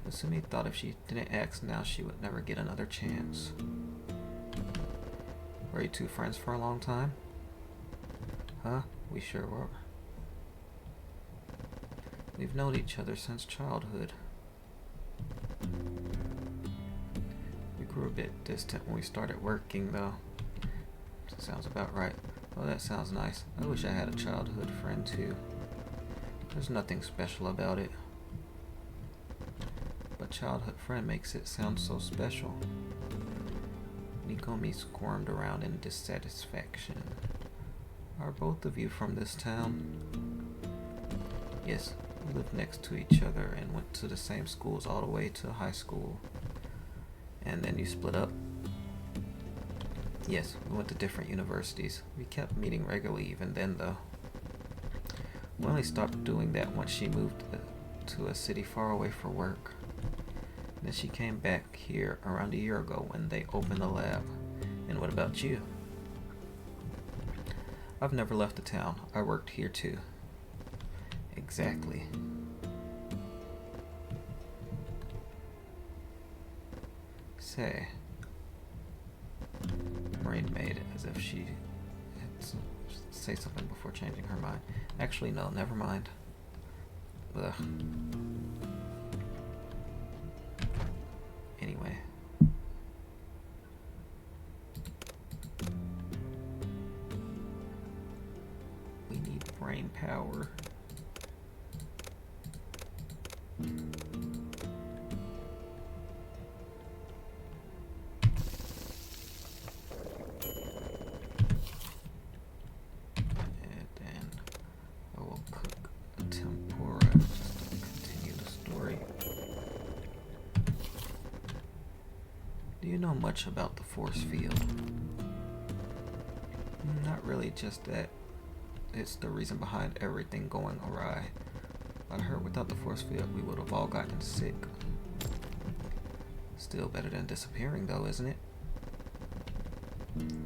Assuming thought if she didn't ask now, she would never get another chance. Were you two friends for a long time? Huh? We sure were. We've known each other since childhood. We grew a bit distant when we started working, though. Sounds about right. Oh, that sounds nice. I wish I had a childhood friend, too. There's nothing special about it. But childhood friend makes it sound so special. Nikomi squirmed around in dissatisfaction. Are both of you from this town? Yes, we lived next to each other and went to the same schools all the way to high school. And then you split up? Yes, we went to different universities. We kept meeting regularly even then, though. We only stopped doing that once she moved to a city far away for work. Then she came back here around a year ago when they opened the lab. And what about you? I've never left the town. I worked here too. Exactly. Say. Marine made it as if she had to say something before changing her mind. Actually, no, never mind. Ugh. anyway. We need brain power. Do you know much about the force field? Not really, just that it's the reason behind everything going awry. I heard without the force field we would have all gotten sick. Still better than disappearing though, isn't it?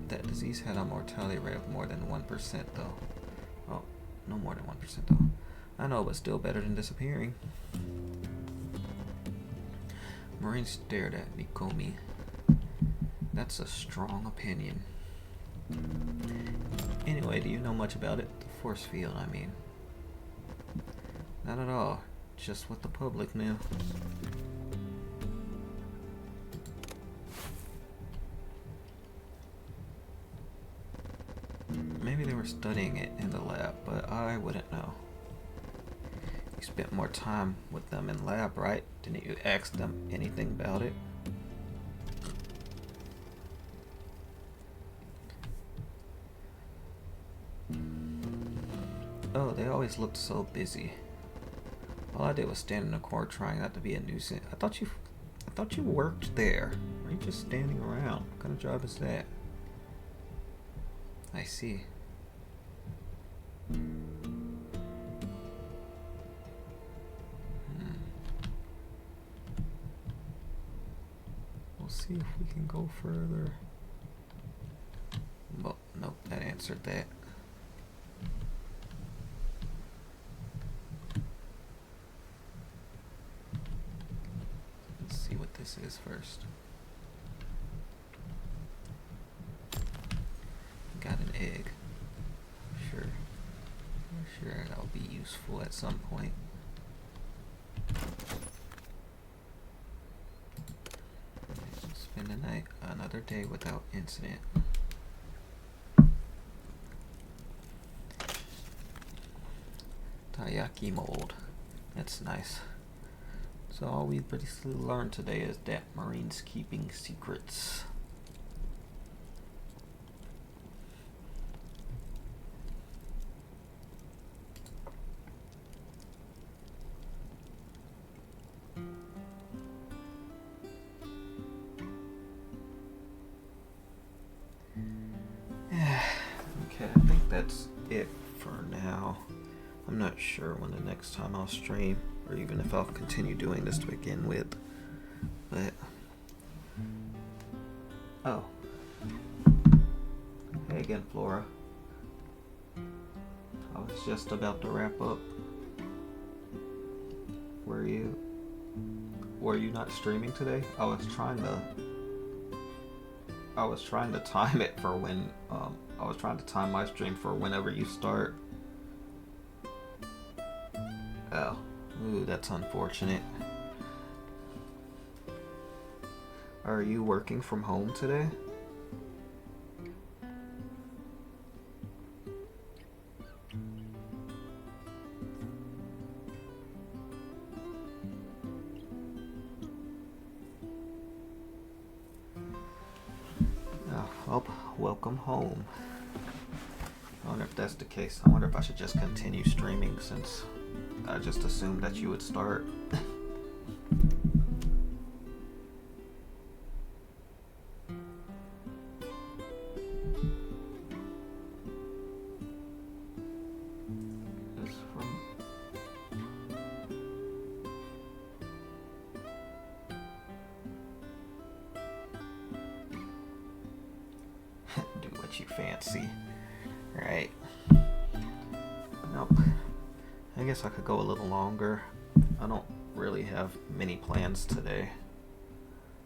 That disease had a mortality rate of more than 1% though. Oh, no more than 1% though. I know, but still better than disappearing. Marine stared at Mikomi. That's a strong opinion. Anyway, do you know much about it? The force field, I mean. Not at all. Just what the public knew. Maybe they were studying it in the lab, but I wouldn't know. You spent more time with them in lab, right? Didn't you ask them anything about it? Oh, they always looked so busy. All I did was stand in the corner trying not to be a nuisance. I thought you worked there. Or are you just standing around? What kind of job is that? I see. We'll see if we can go further. Well, nope, that answered that. Let's see what this is first. Got an egg. Sure, that'll be useful at some point. Spend the night, another day without incident. Taiyaki mold. That's nice. So all we basically learned today is that Marines keeping secrets. Okay, I think that's it for now. I'm not sure when the next time I'll stream, or even if I'll continue doing this to begin with. But oh, hey again, Flora. I was just about to wrap up. Were you not streaming today? I was trying to time it for when I was trying to time my stream for whenever you start. Oh, ooh, that's unfortunate. Are you working from home today? Oh, well, welcome home. I wonder if that's the case. I wonder if I should just continue streaming since I just assumed that you would start. Do what you fancy. Right. Nope. I guess I could go a little longer. I don't really have many plans today.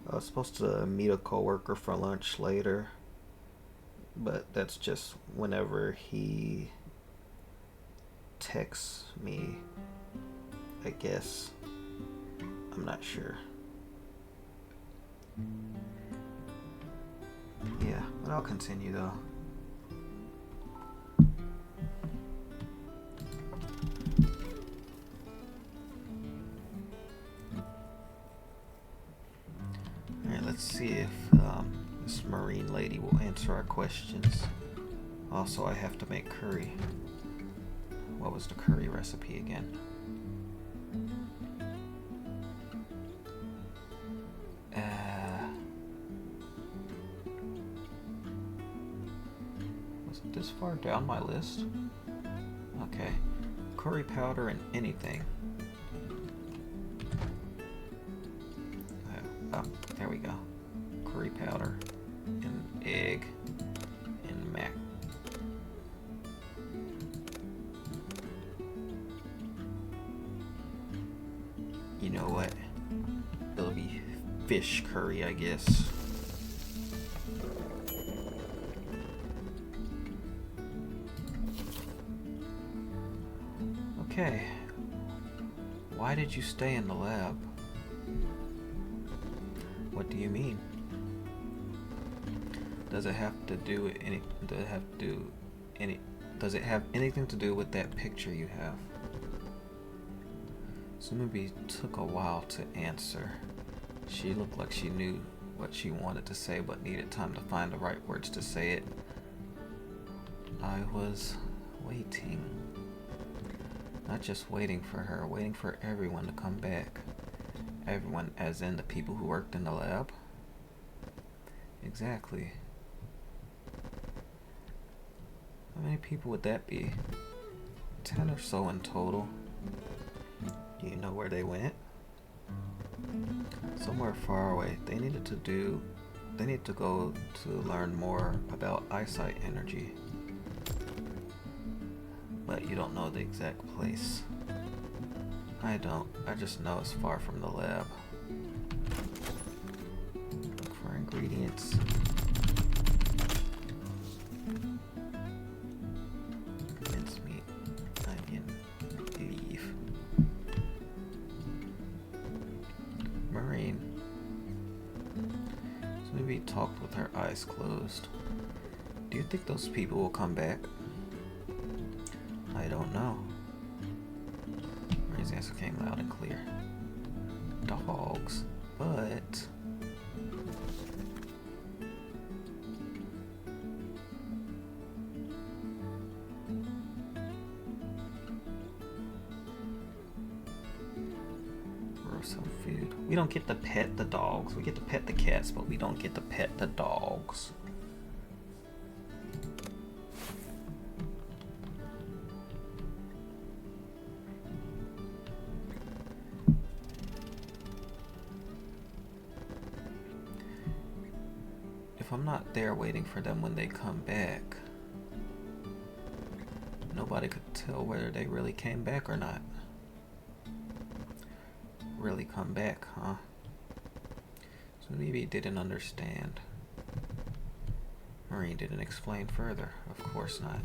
I was supposed to meet a coworker for lunch later, but that's just whenever he texts me, I guess. I'm not sure. I'll continue though. Alright, let's see if this marine lady will answer our questions. Also, I have to make curry. What was the curry recipe again? Was it this far down my list? Okay. Curry powder and anything. Oh, there we go. Curry powder and egg and mac. You know what? It'll be fish curry, I guess. Okay. Why did you stay in the lab? What do you mean? Does it have to do any? Does it have anything to do with that picture you have? Sumobi took a while to answer. She looked like she knew what she wanted to say, but needed time to find the right words to say it. I was waiting. Not just waiting for her, waiting for everyone to come back. Everyone, as in the people who worked in the lab? Exactly. How many people would that be? 10 or so in total. Do you know where they went? Somewhere far away. They need to go to learn more about eyesight energy. But you don't know the exact place. I don't. I just know it's far from the lab. Look for ingredients. Mincemeat, onion, leaf. Marine. So maybe talked with her eyes closed. Do you think those people will come back? I don't know. His answer came loud and clear. Dogs, but... Grow some food. We don't get to pet the dogs. We get to pet the cats, but we don't get to pet the dogs. If I'm not there waiting for them when they come back, nobody could tell whether they really came back or not. Really come back, huh? So maybe he didn't understand. Marine didn't explain further. Of course not.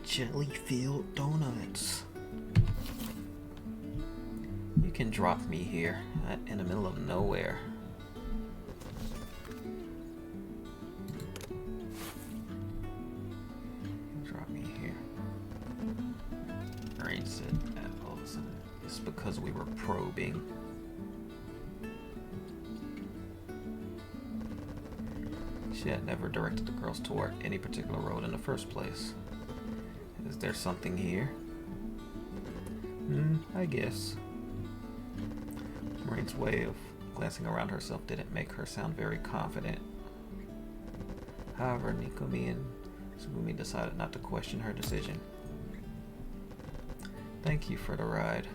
Jelly-filled donuts. You can drop me here, in the middle of nowhere. Drop me here. Rain said all of a sudden. It's because we were probing. She had never directed the girls toward any particular road in the first place. Is there something here? I guess. Marine's way of glancing around herself didn't make her sound very confident. However, Nikomi and Tsugumi decided not to question her decision. Thank you for the ride.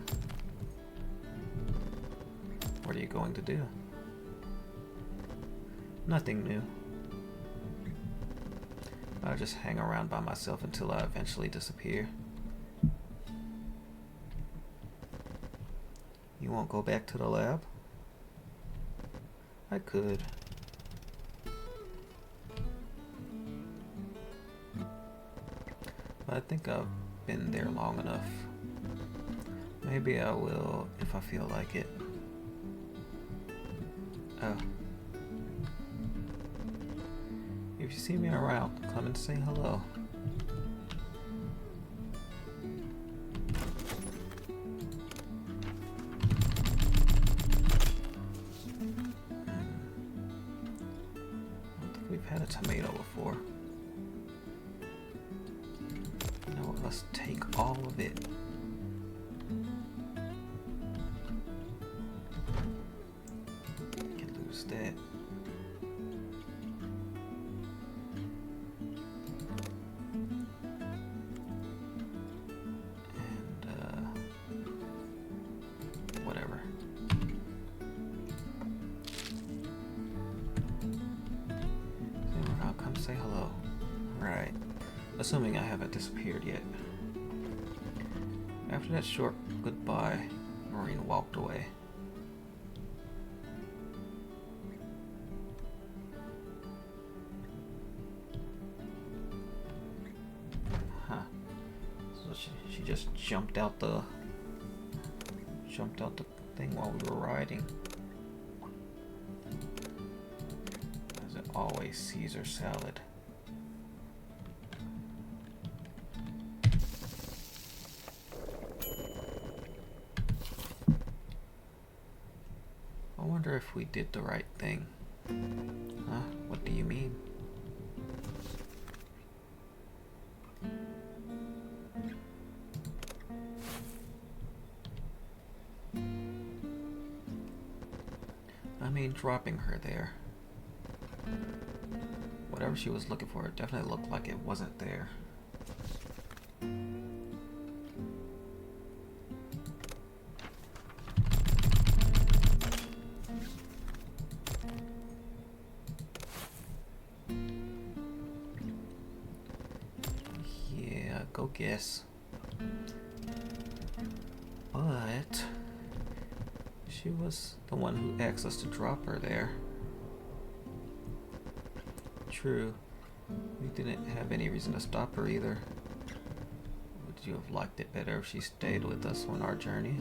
What are you going to do? Nothing new. I'll just hang around by myself until I eventually disappear. You won't go back to the lab? I could. But I think I've been there long enough. Maybe I will if I feel like it. Oh. If you see me around, come and say hello. I don't think we've had a tomato before. You know what? Let's take all of it. Can lose that. Whatever. I'll come say hello. Right. Assuming I haven't disappeared yet. After that short goodbye, Marine walked away. Huh. So she just jumped out the thing while we were riding. As it always, Caesar salad. I wonder if we did the right thing. Huh? What do you mean? I mean, dropping her there. Whatever she was looking for, it definitely looked like it wasn't there. Yeah, go guess. But she was the one who asked us to drop her there. True. We didn't have any reason to stop her either. Would you have liked it better if she stayed with us on our journey?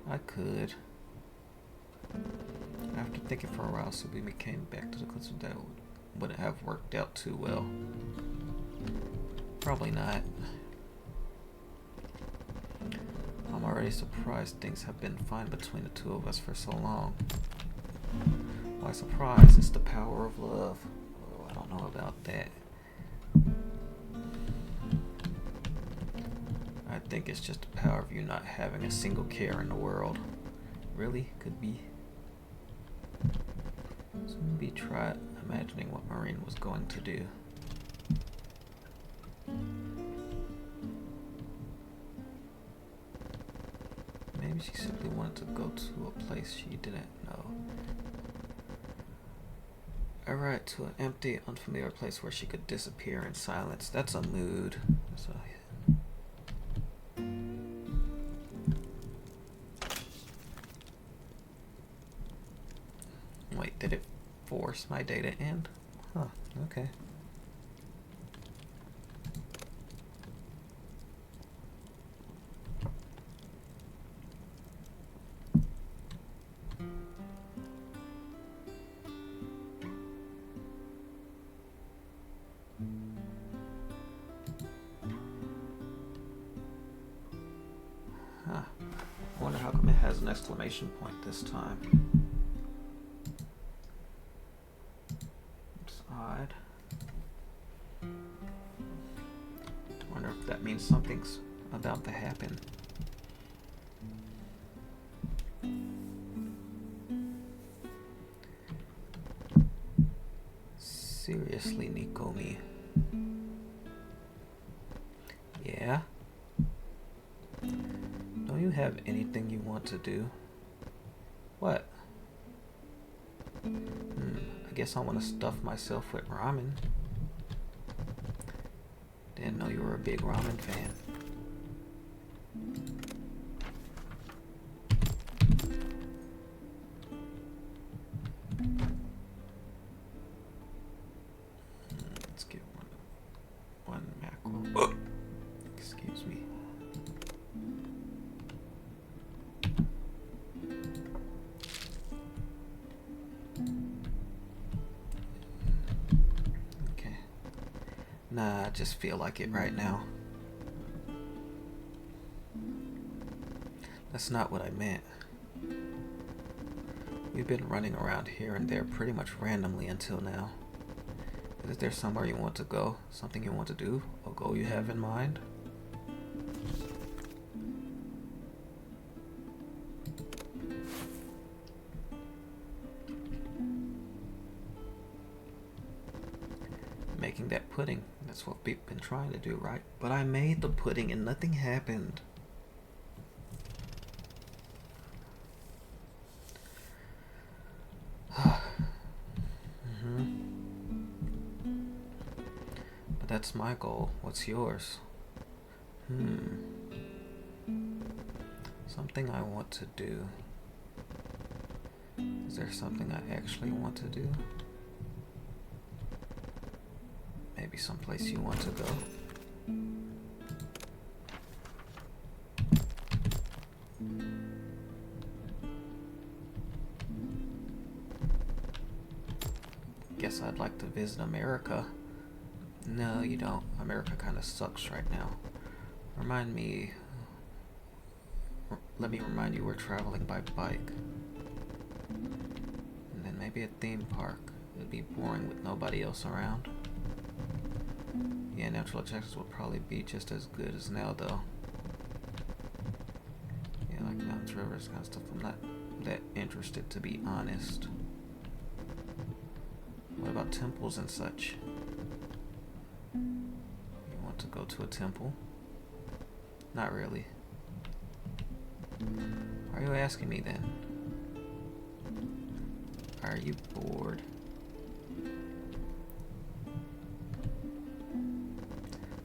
I could. After thinking for a while, so we came back to the conclusion that wouldn't have worked out too well. Probably not. I'm already surprised things have been fine between the two of us for so long. Why surprise? It's the power of love. Oh, I don't know about that. I think it's just the power of you not having a single care in the world. Really? Could be. So maybe try imagining what Marine was going to do. Maybe she simply wanted to go to a place she didn't know. Alright, to an empty, unfamiliar place where she could disappear in silence. That's a mood. So, wait, did it force my day to end? Huh, okay. Huh. I wonder how come it has an exclamation point this time. It's odd. I wonder if that means something's about to happen. Seriously, Nikomi. Yeah? Don't you have anything you want to do? What? I guess I want to stuff myself with ramen. Didn't know you were a big ramen fan. Let's get one mackerel. Excuse me. Okay. Nah, I just feel like it right now. That's not what I meant. We've been running around here and there pretty much randomly until now. Is there somewhere you want to go? Something you want to do? A goal you have in mind? Making that pudding. That's what we've been trying to do, right? But I made the pudding and nothing happened. But that's my goal. What's yours? Something I want to do. Is there something I actually want to do? Maybe someplace you want to go? Guess I'd like to visit America. No, you don't. America kind of sucks right now. Let me remind you we're traveling by bike. And then maybe a theme park. It'd be boring with nobody else around. Yeah, natural attractions will probably be just as good as now, though. Yeah, like mountains, rivers, kind of stuff. I'm not that interested, to be honest. What about temples and such? You want to go to a temple? Not really. Why are you asking me then? Are you bored?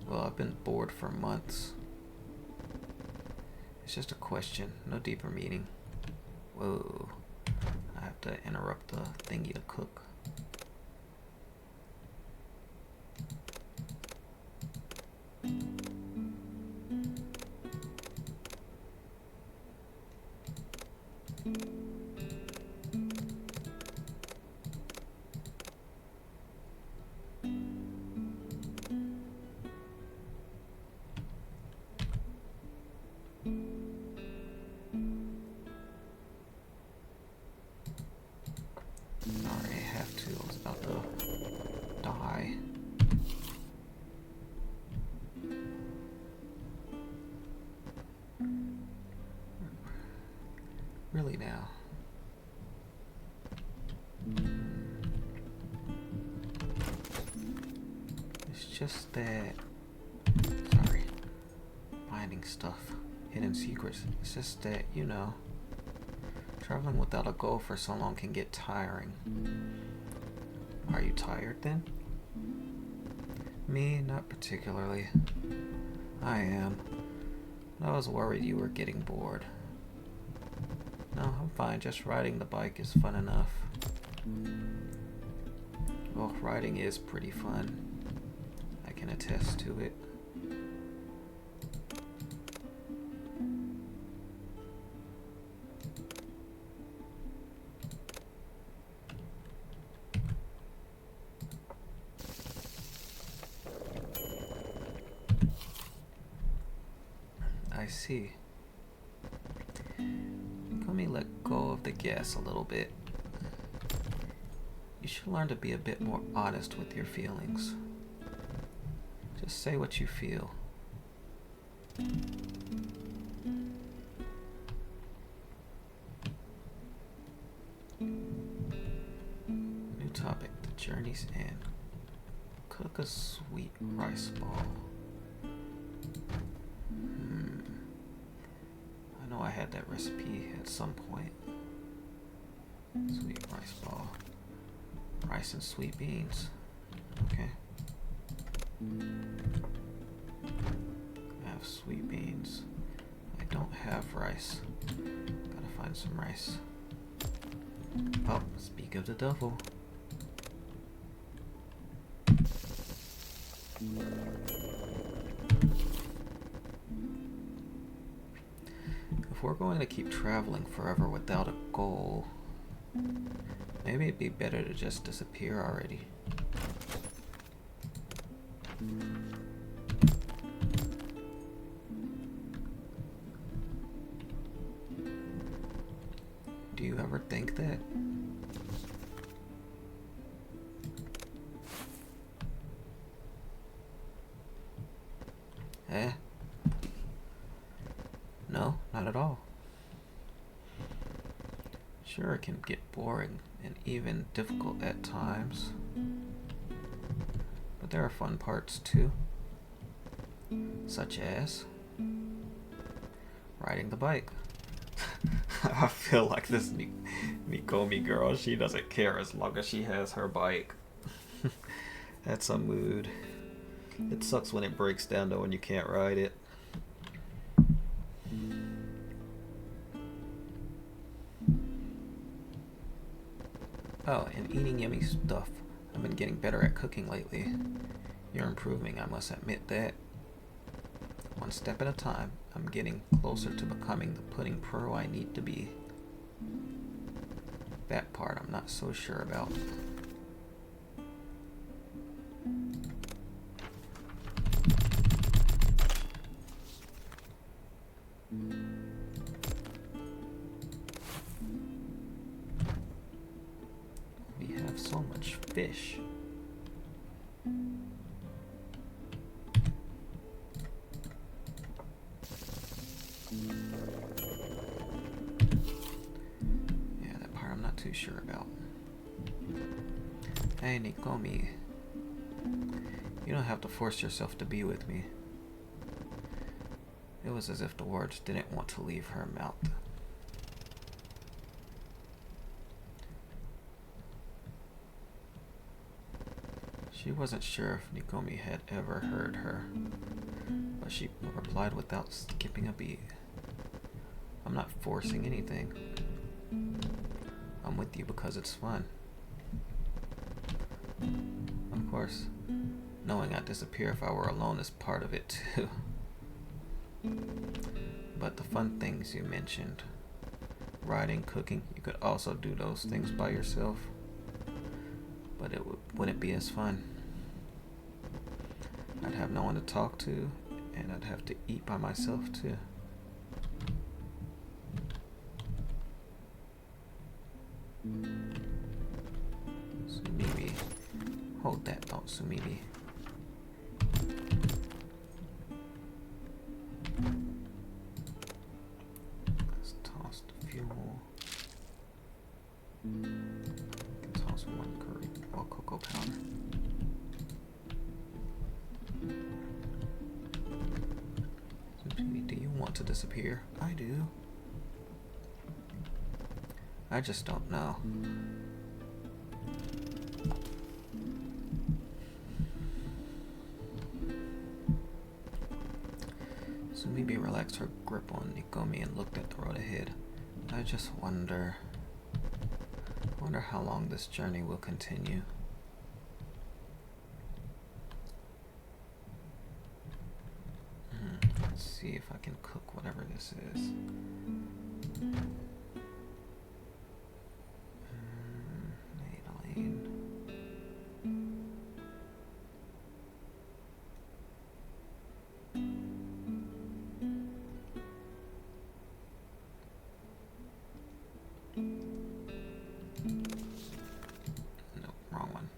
Well, I've been bored for months. It's just a question, no deeper meaning. Whoa. I have to interrupt the thingy to cook. Sorry, I have to. I was about to die. Really now. It's just that... Sorry. Finding stuff. Hidden secrets. It's just that, you know... Traveling without a goal for so long can get tiring. Are you tired then? Me, not particularly. I am. I was worried you were getting bored. No, I'm fine. Just riding the bike is fun enough. Well, riding is pretty fun. I can attest to it. I see. Let me let go of the gas a little bit. You should learn to be a bit more honest with your feelings. Just say what you feel. New topic, the journey's end. Cook a sweet rice ball. I know I had that recipe at some point. Sweet rice ball. Rice and sweet beans. Okay. sweet beans. I don't have rice. Gotta find some rice. Oh, speak of the devil. If we're going to keep traveling forever without a goal, maybe it'd be better to just disappear already. Do you ever think that? No, not at all. Sure, it can get boring and even difficult at times, but there are fun parts too, such as riding the bike. I feel like this Nikomi girl, she doesn't care as long as she has her bike. That's a mood. It sucks when it breaks down though and you can't ride it. Oh, and eating yummy stuff. I've been getting better at cooking lately. You're improving, I must admit that. One step at a time, I'm getting closer to becoming the pudding pro I need to be. That part I'm not so sure about. We have so much fish. Yeah, that part I'm not too sure about. Hey, Nikomi. You don't have to force yourself to be with me. It was as if the words didn't want to leave her mouth. She wasn't sure if Nikomi had ever heard her, but she replied without skipping a beat. I'm not forcing anything. I'm with you because it's fun. Of course, knowing I'd disappear if I were alone is part of it too. But the fun things you mentioned, riding, cooking, you could also do those things by yourself. But it wouldn't be as fun. I'd have no one to talk to, and I'd have to eat by myself too. Sumimi. Hold that thought, Sumimi. Let's toss the fuel. Toss one curry or cocoa powder. Sumimi, do you want to disappear? I do. I just don't know. Sumimi relaxed her grip on Nikomi and looked at the road ahead. I just wonder how long this journey will continue. Let's see if I can cook whatever this is. Madeline. Nope, wrong one.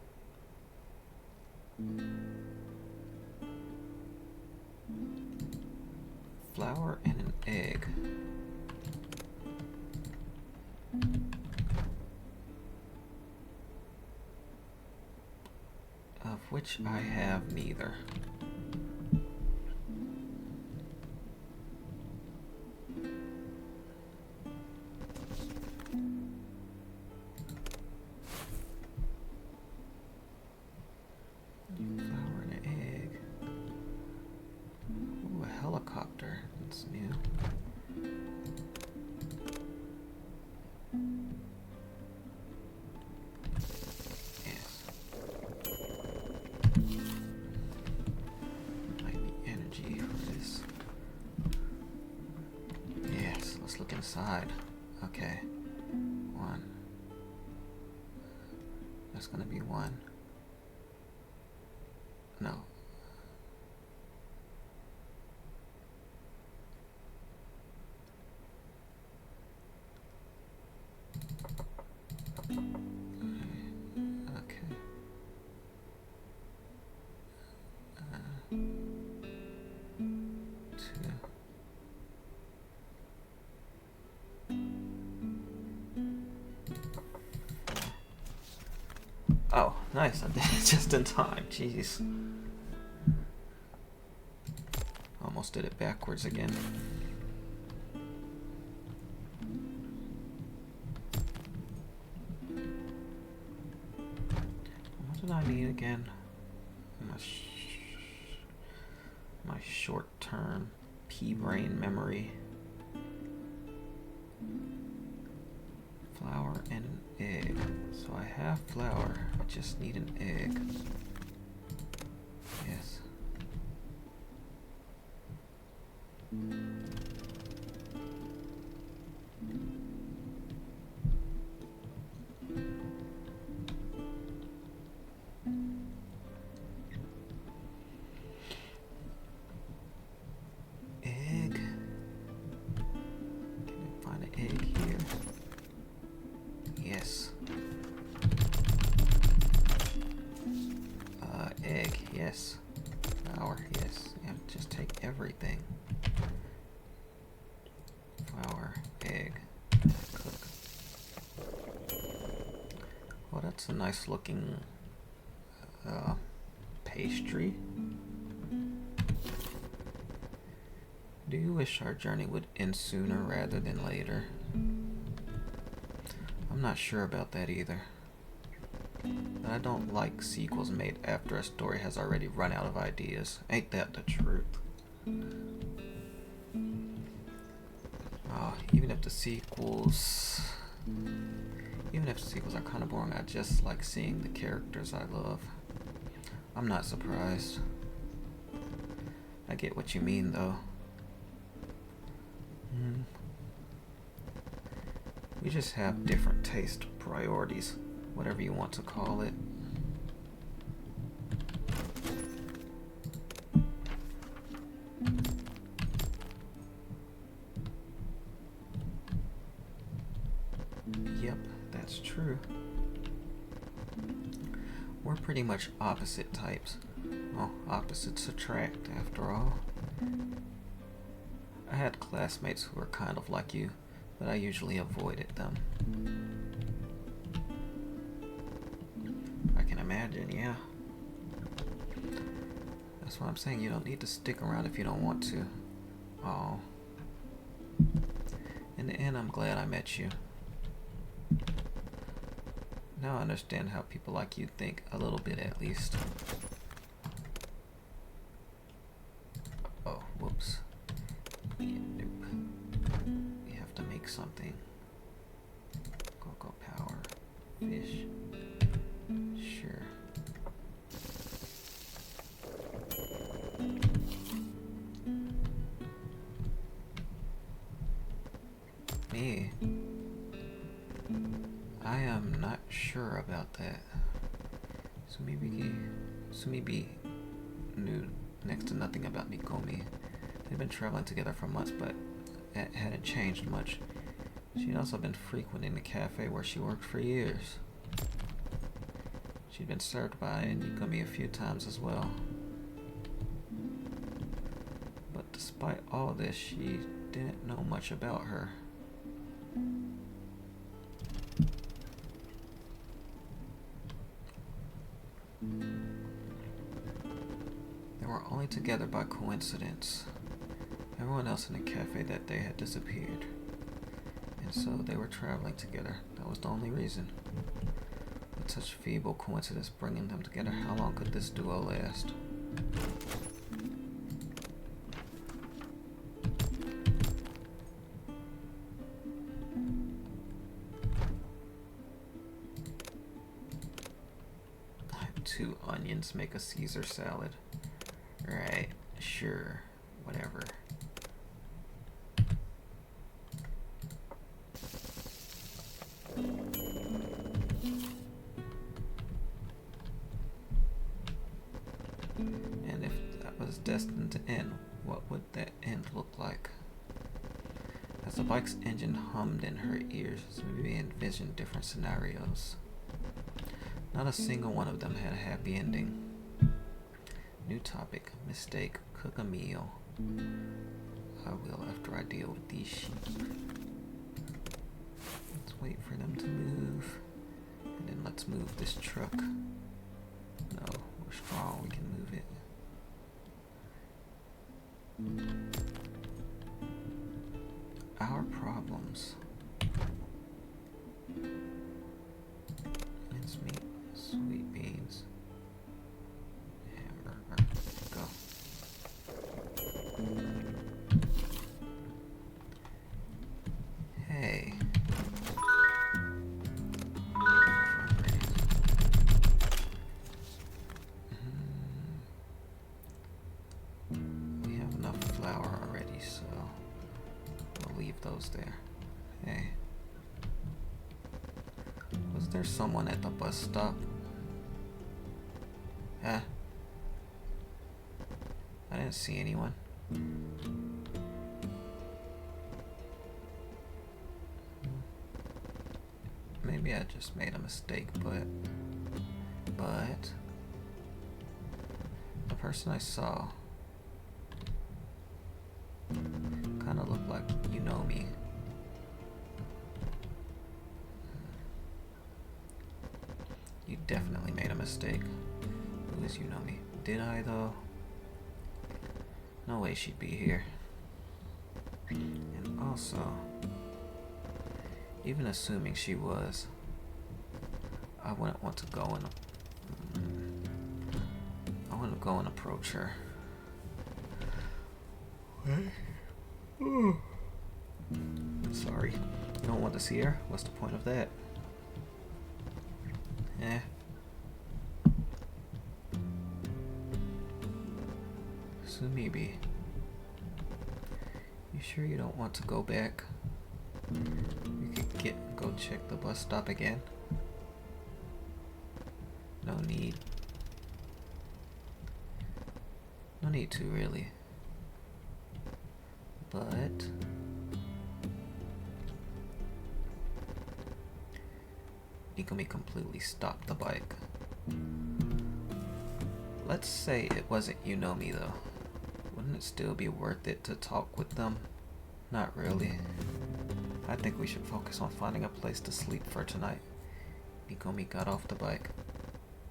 Flour and an egg. Of which I have neither. Flour and an egg. Ooh, a helicopter. side. Okay. 1. That's gonna be 1. No. Okay. Oh, nice. I did it just in time. Jeez. Almost did it backwards again. What did I need again? My short-term pea-brain memory. Flour and an egg. So I have flour. I just need an egg. Yes. Egg. Can I find an egg here? Yes. Egg, yes. Flour, yes. And just take everything. Flour, egg, cook. Well, that's a nice looking pastry. Do you wish our journey would end sooner rather than later? I'm not sure about that either. But I don't like sequels made after a story has already run out of ideas. Ain't that the truth? Even if the sequels are kind of boring, I just like seeing the characters I love. I'm not surprised. I get what you mean, though. We just have different taste priorities, whatever you want to call it. Yep, that's true. We're pretty much opposite types. Well, opposites attract, after all. I had classmates who were kind of like you, but I usually avoided them. I can imagine, yeah. That's why I'm saying you don't need to stick around if you don't want to. Oh. In the end, I'm glad I met you. Now I understand how people like you think, a little bit at least. Oh, whoops. Yeah, nope. We have to make something. Cocoa power. Fish. Sure. Me? I am not sure about that. Sumibi knew next to nothing about Nikomi. They'd been traveling together for months, but it hadn't changed much. She'd also been frequenting the cafe where she worked for years. She'd been served by Nikomi a few times as well. But despite all this, she didn't know much about her. They were only together by coincidence. Everyone else in the cafe that day had disappeared. And so they were traveling together. That was the only reason. With such feeble coincidence bringing them together, how long could this duo last? Two onions make a Caesar salad. Right, sure, whatever. destined to end, what would that end look like? As the bike's engine hummed in her ears, Sumi envisioned different scenarios. Not a single one of them had a happy ending. New topic, mistake, cook a meal. I will after I deal with these sheep. Let's wait for them to move. And then let's move this truck. No, we're strong, we can move it. Our problems. Mincemeat, sweet beans, hamburger. Go. Hey. We have enough flour already, so we'll leave those there. Hey. Was there someone at the bus stop? Huh? I didn't see anyone. Maybe I just made a mistake, but the person I saw kind of looked like you know me. You definitely made a mistake. Who is you know me? Did I though? No way she'd be here. And also, even assuming she was, I wouldn't want to go and approach her. Sorry, you don't want to see her? What's the point of that? Eh. Sumibi, you sure you don't want to go back? We could go check the bus stop again. No need. No need to, really. But Ikumi completely stopped the bike. Let's say it wasn't you know me though. Wouldn't it still be worth it to talk with them? Not really. I think we should focus on finding a place to sleep for tonight. Ikumi got off the bike.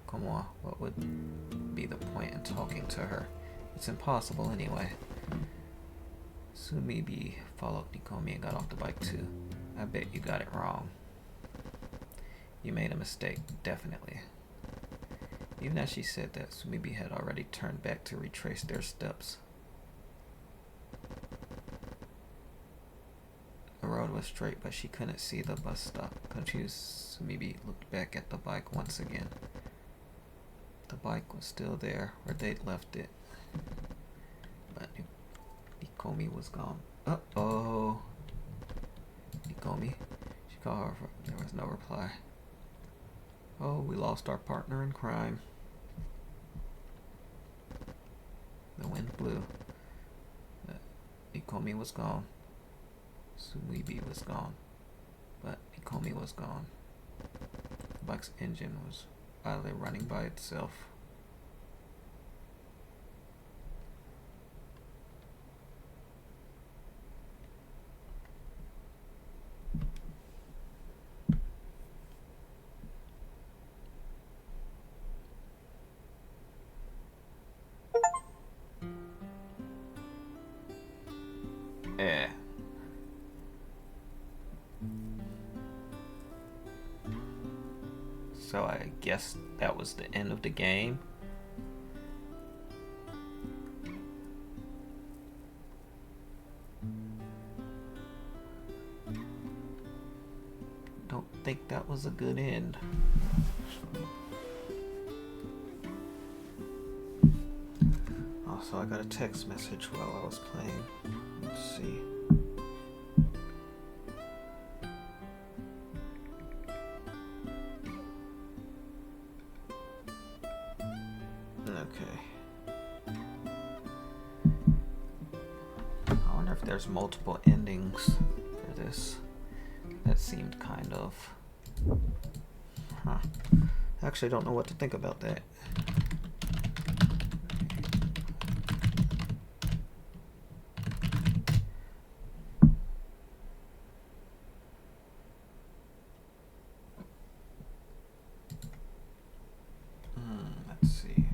Come on, what would be the point in talking to her? It's impossible anyway. Sumibi followed Ikumi and got off the bike too. I bet you got it wrong. You made a mistake, definitely. Even as she said that, Sumibi had already turned back to retrace their steps. The road was straight, but she couldn't see the bus stop. Confused, Sumibi looked back at the bike once again. The bike was still there, where they'd left it. But Ikomi was gone. Uh-oh. Ikomi? She called her, there was no reply. Oh, we lost our partner in crime. The wind blew. Ikomi was gone. Sumibi was gone. But Ikomi was gone. The bike's engine was idly running by itself. So I guess that was the end of the game. Don't think that was a good end. Also, I got a text message while I was playing. Let's see. Okay. there's multiple endings for this. That seemed kind of... Huh. I actually don't know what to think about that. Let's see.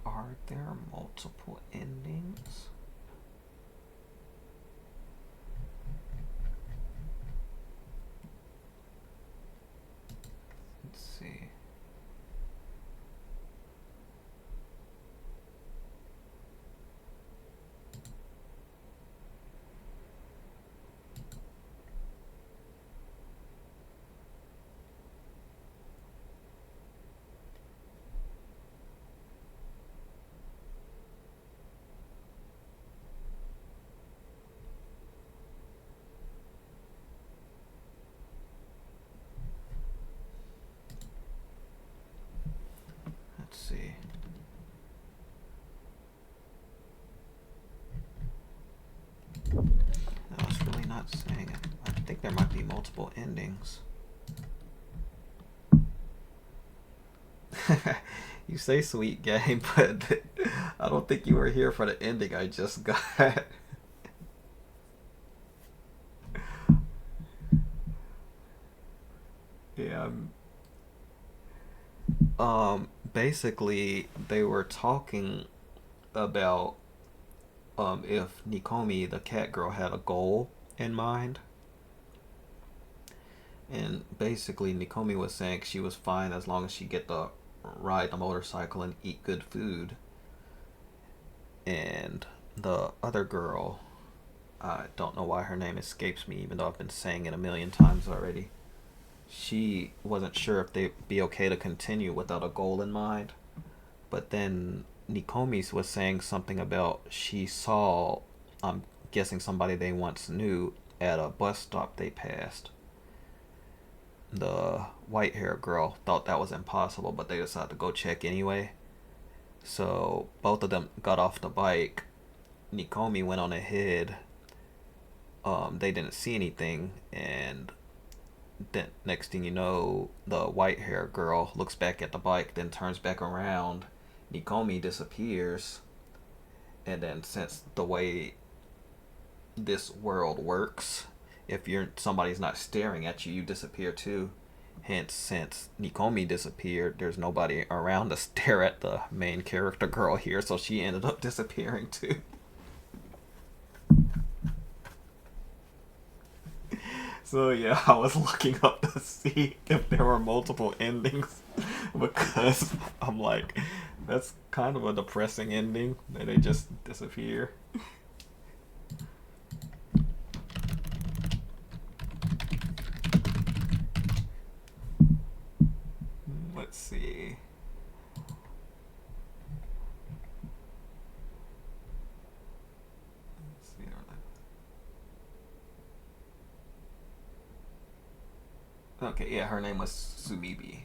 Are there multiple endings? Let's see. Let's see. No, it's really not saying it. I think there might be multiple endings. You say sweet game, but I don't think you were here for the ending I just got. Yeah. Basically, they were talking about if Nikomi, the cat girl, had a goal in mind. And basically, Nikomi was saying she was fine as long as she get to ride the motorcycle and eat good food. And the other girl, I don't know why her name escapes me, even though I've been saying it a million times already. She wasn't sure if they'd be okay to continue without a goal in mind. But then Nikomi was saying something about she saw, I'm guessing somebody they once knew, at a bus stop they passed. The white haired girl thought that was impossible, but they decided to go check anyway. So both of them got off the bike. Nikomi went on ahead. They didn't see anything, and then next thing you know, the white haired girl looks back at the bike, then turns back around. Nikomi disappears, and then since the way this world works, if somebody's not staring at you, you disappear too. Hence, since Nikomi disappeared, there's nobody around to stare at the main character girl here, so she ended up disappearing too. So yeah, I was looking up to see if there were multiple endings because I'm like, that's kind of a depressing ending that they just disappear. Let's see. Okay, yeah, her name was Sumibi.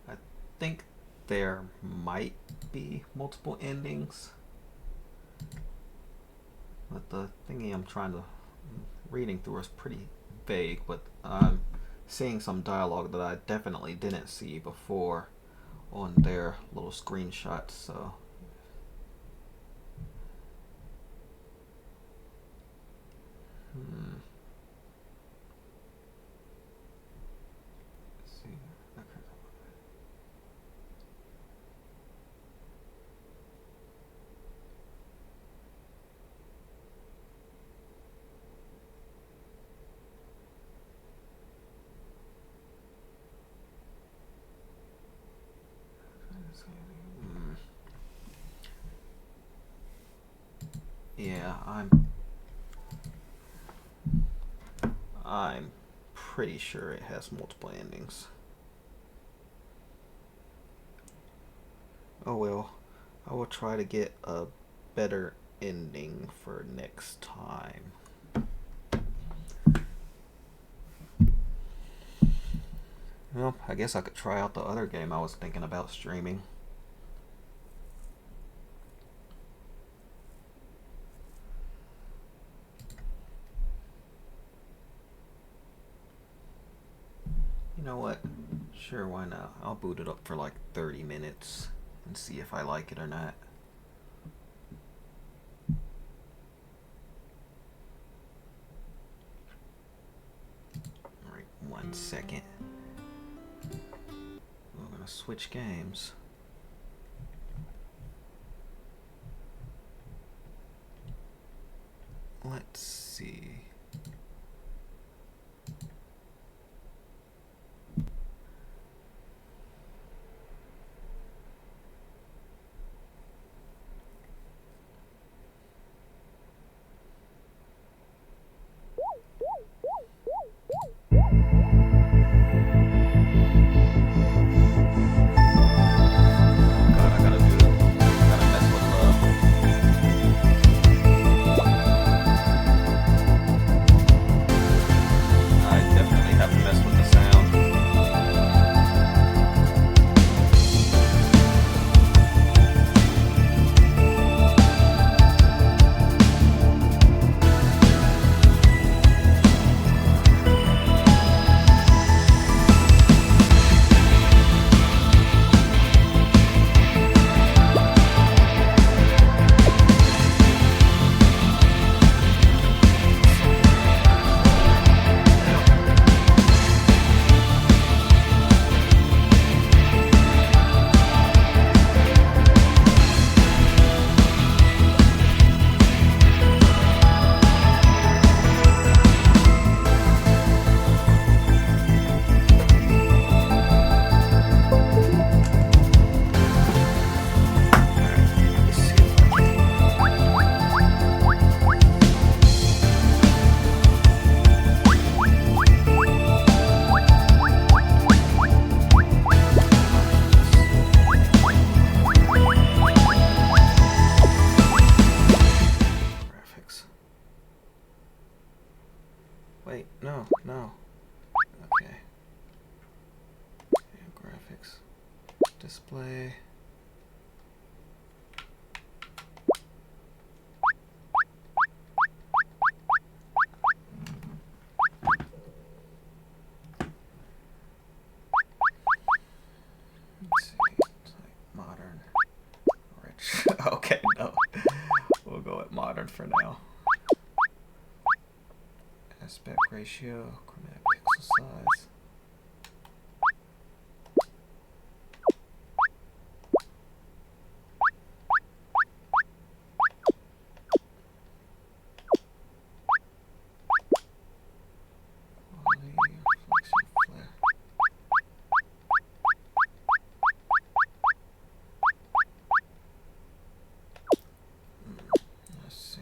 I think there might be multiple endings, but the thingy I'm trying to reading through is pretty vague. But I'm seeing some dialogue that I definitely didn't see before on their little screenshots. So. Yeah, I'm pretty sure it has multiple endings. Oh well, I will try to get a better ending for next time. Well, I guess I could try out the other game I was thinking about streaming. You know what? Sure, why not? I'll boot it up for like 30 minutes and see if I like it or not. Alright, 1 second. We're gonna switch games. Let's see. Wait, no. Okay. Yeah, graphics. Display. Let's see. It's like modern. Rich. Okay, no. We'll go with modern for now. Aspect ratio, chromatic pixel size. Quality, reflection, flare. Let's see.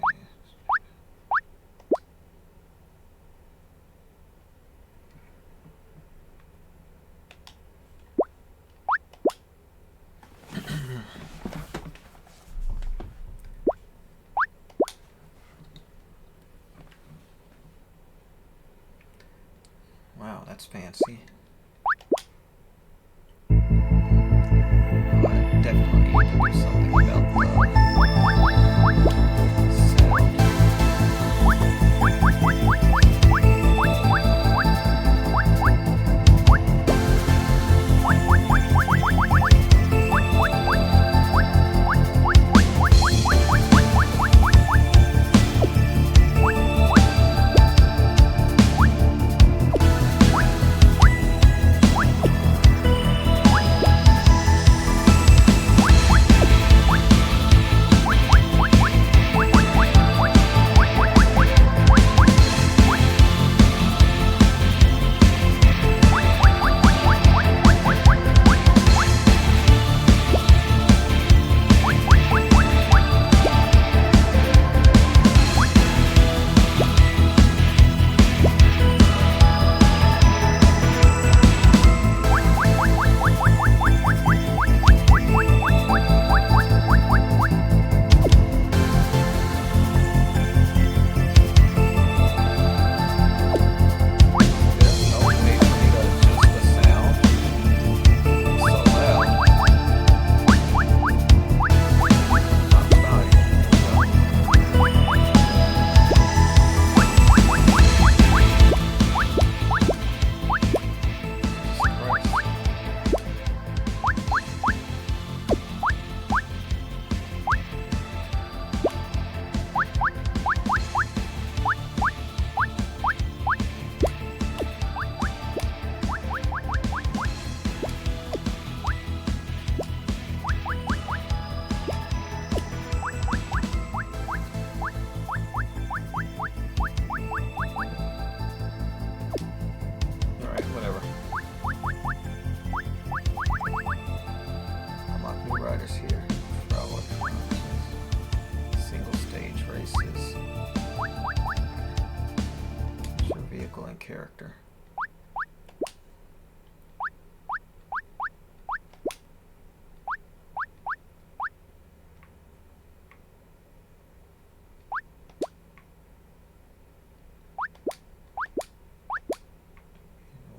Wow, that's fancy. I definitely need to do something about the sound. my character.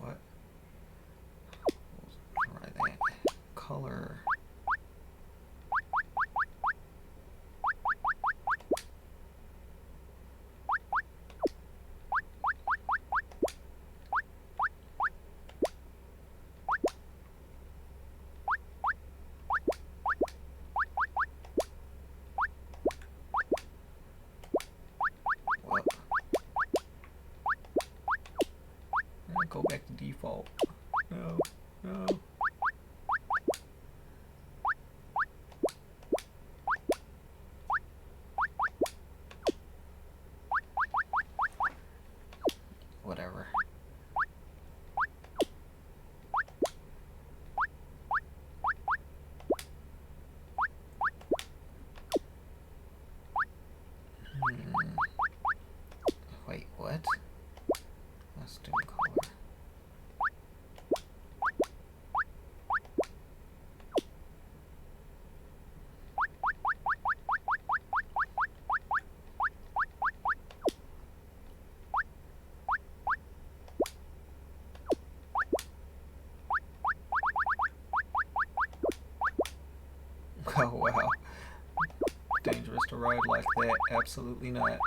What? We'll try that. Color. Go back to default. No, no. Whatever. Wait, what? Costume color. Oh wow. Dangerous to ride like that. Absolutely not.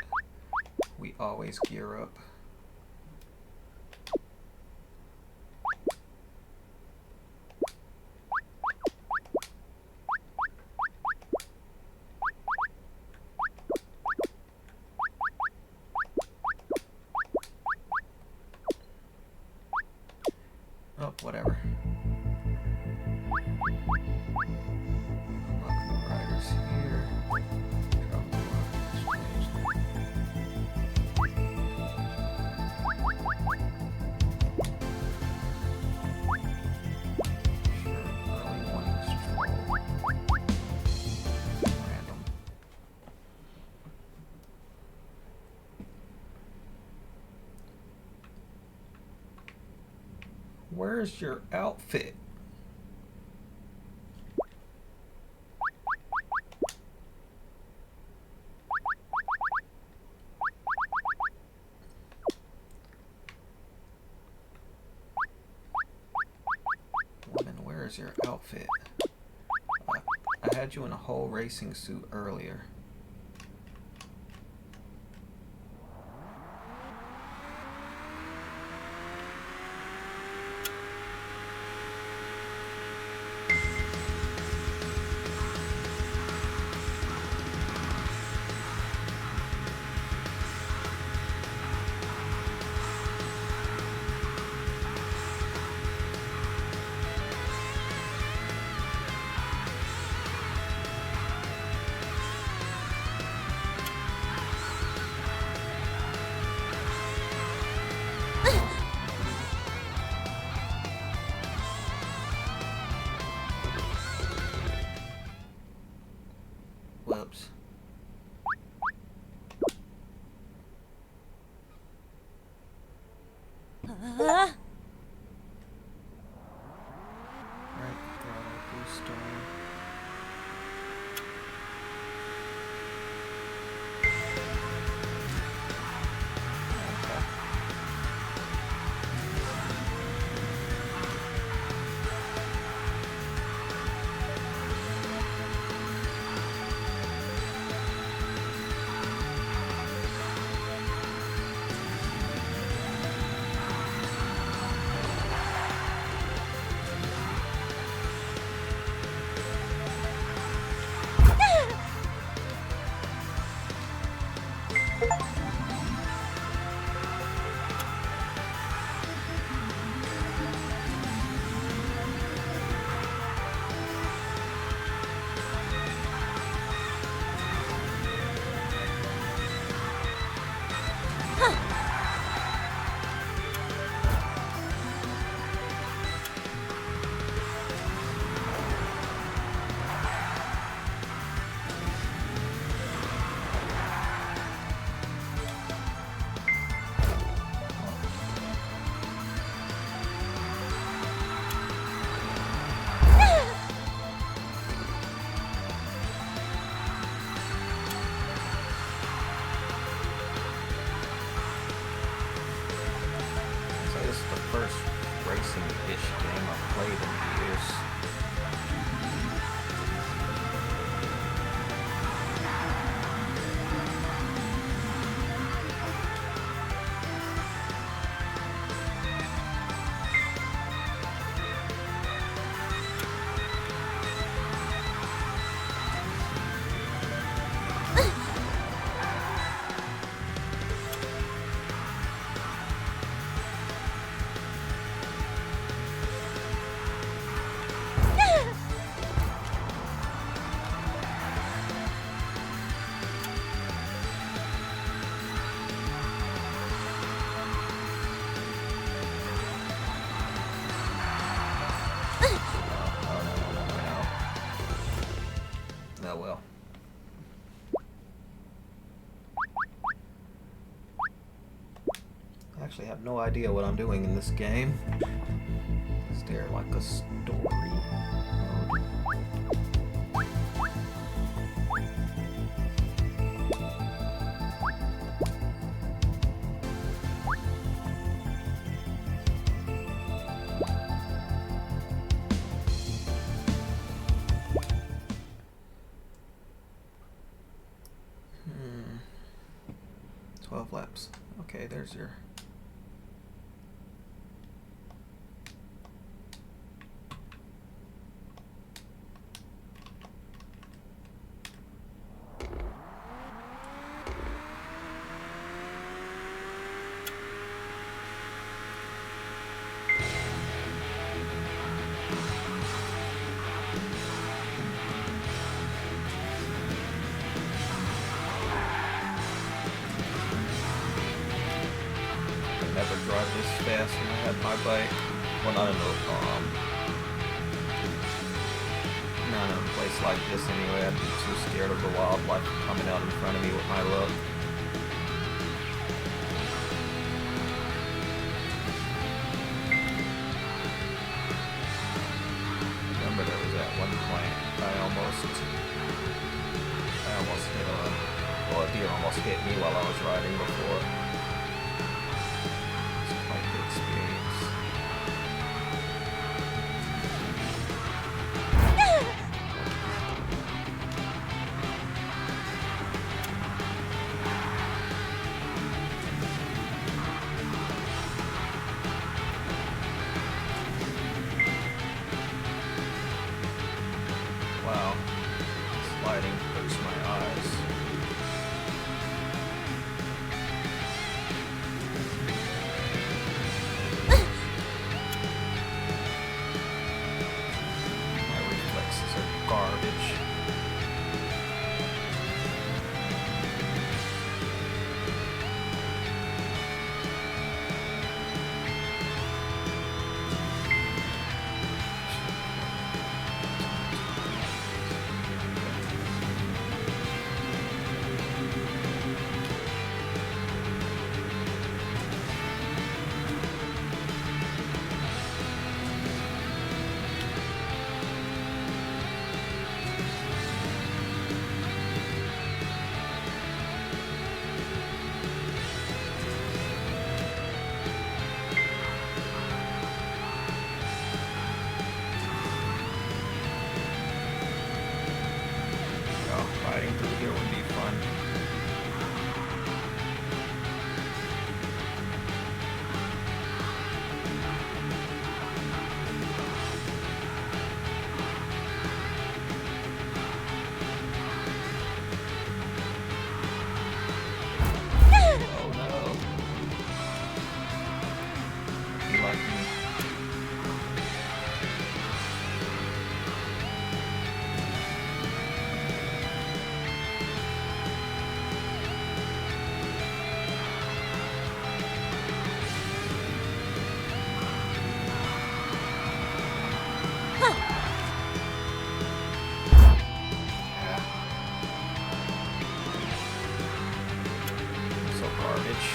We always gear up. Oh, whatever. Unlock new riders here. Drop the lock. Sure, early morning stroll. Random. Where's your outfit? Woman, where's your outfit? I had you in a whole racing suit earlier. Whoops. Right, throttle booster. Okay. first racing-ish game I've played in years. Oh well. I actually have no idea what I'm doing in this game. Is there like a story mode? Hmm. 12 laps. Okay, there's your... Never drive this fast when I had my bike. Well, not in a place like this anyway. I'd be too scared of the wildlife coming out in front of me with my luck. Remember there was that one point I almost hit a deer almost hit me while I was riding before. Experience. Wow, this lighting hurts my eyes. Garbage. Riding through here would be fun. Oh no. You like me? Garbage.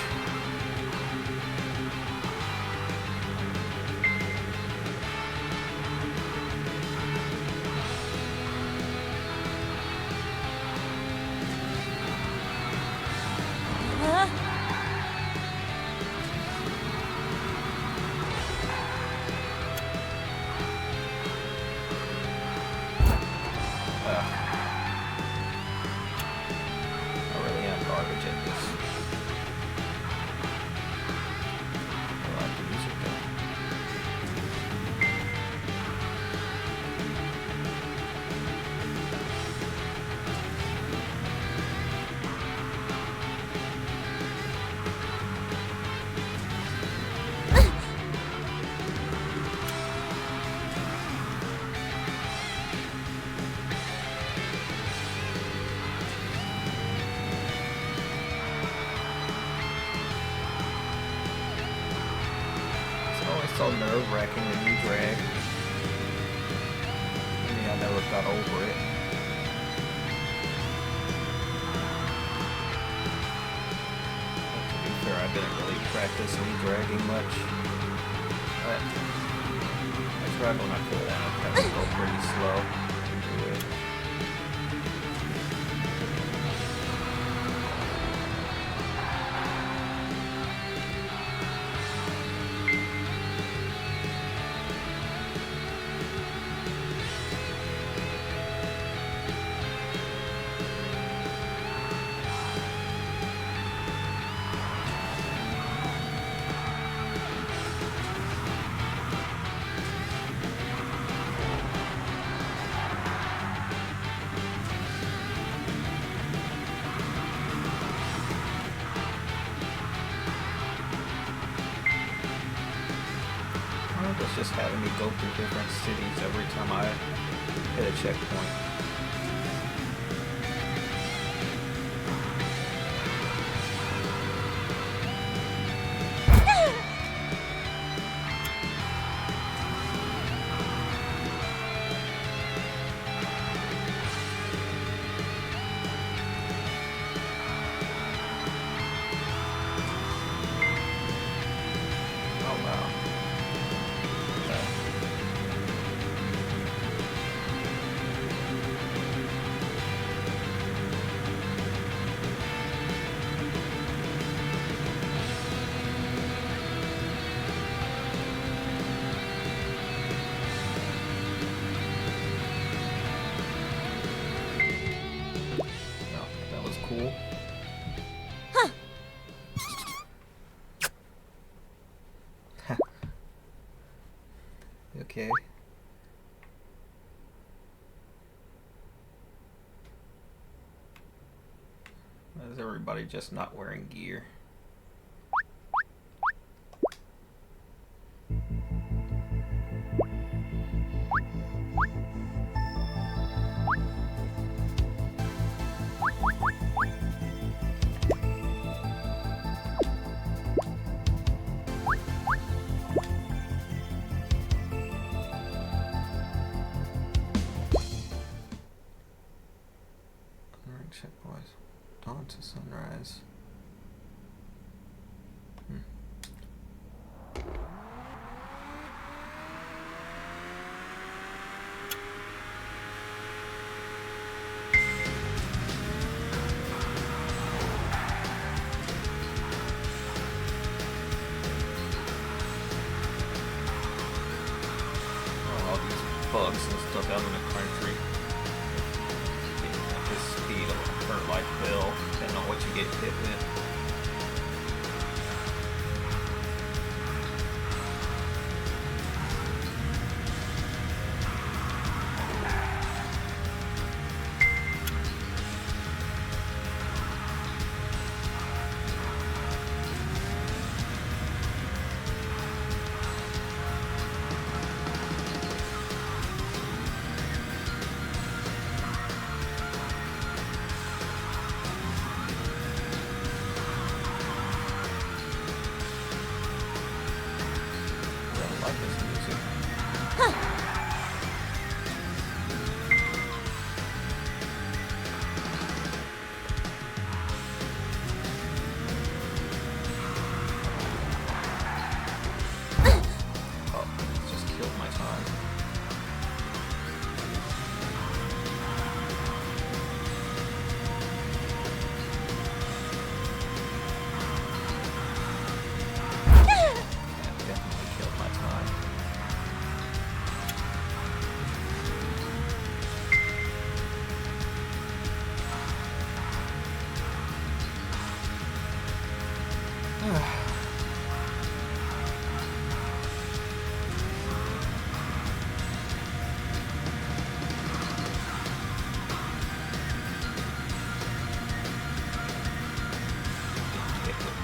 so nerve-wracking when you drag. I mean, I never got over it. To be fair, I didn't really practice me dragging much. But I tried when I could, and I kind of go pretty slow into it. It's just having me go through different cities every time I hit a checkpoint. Oh wow. That was cool. Okay. Is everybody just not wearing gear? Checkpoints. Dawn to sunrise. All these bugs and stuff out in the country. At this speed of hurt like hell, depending on what you get hit with.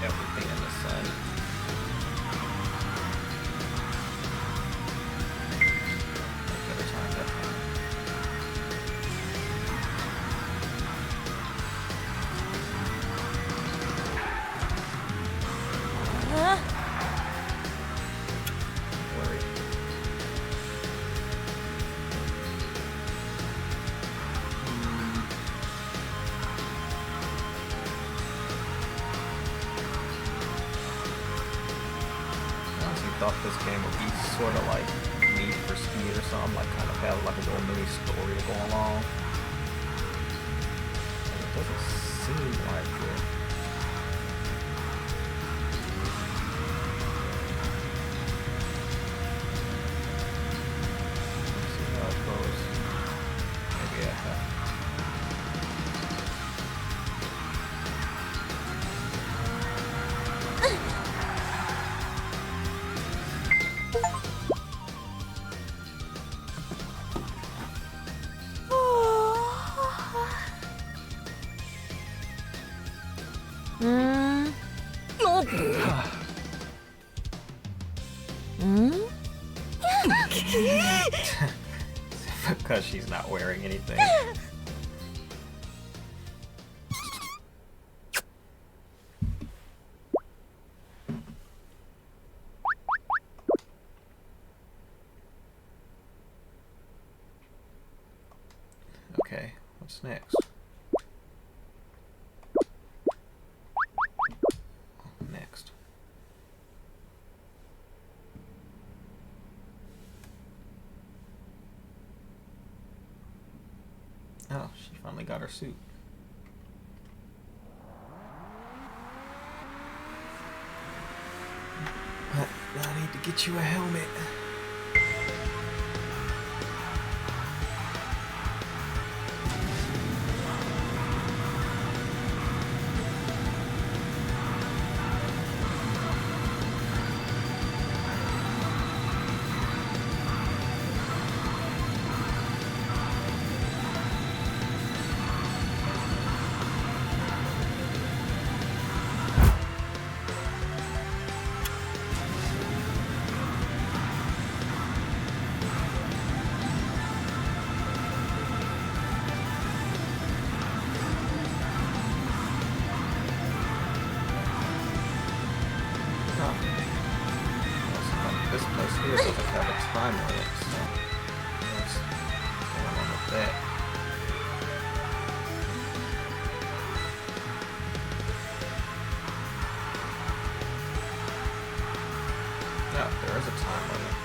Everything in the sun. Better time that time. thought this game would be sort of like Need for Speed or something, like kind of have like a little mini story to go along. And it doesn't seem like it. Let's see how it goes. Maybe I have. Because she's not wearing anything. Okay, what's next? Next. Oh, she finally got her suit. But I need to get you a helmet. This place here doesn't have a time limit, so what's going on with that? No, there is a time limit.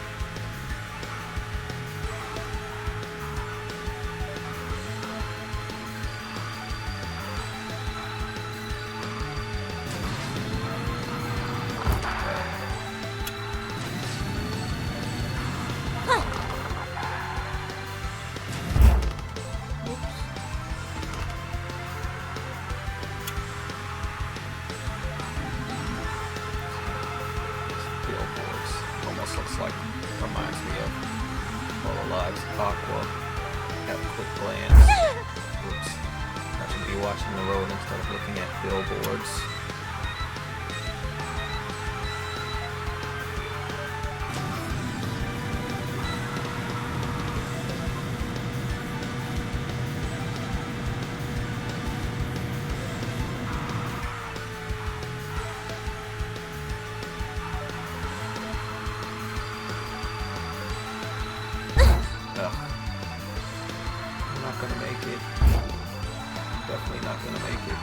Looks like, reminds me of Lola Lives Aqua at a quick glance. Oops. I should be watching the road instead of looking at billboards. I'm not gonna make it. Definitely not gonna make it.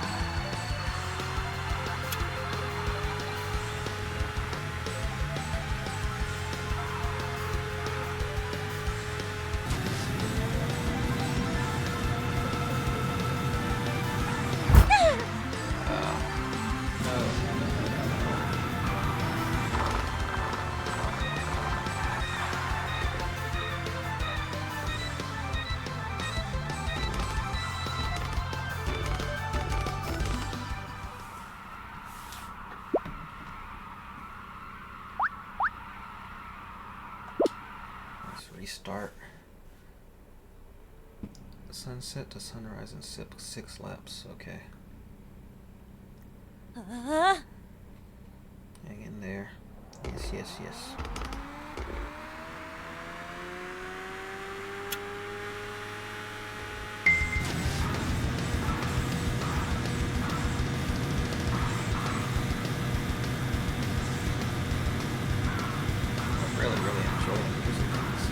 Restart. Sunset to sunrise in 6 laps. Okay. Hang in there. Yes, yes, yes. I'm really enjoying the music on this.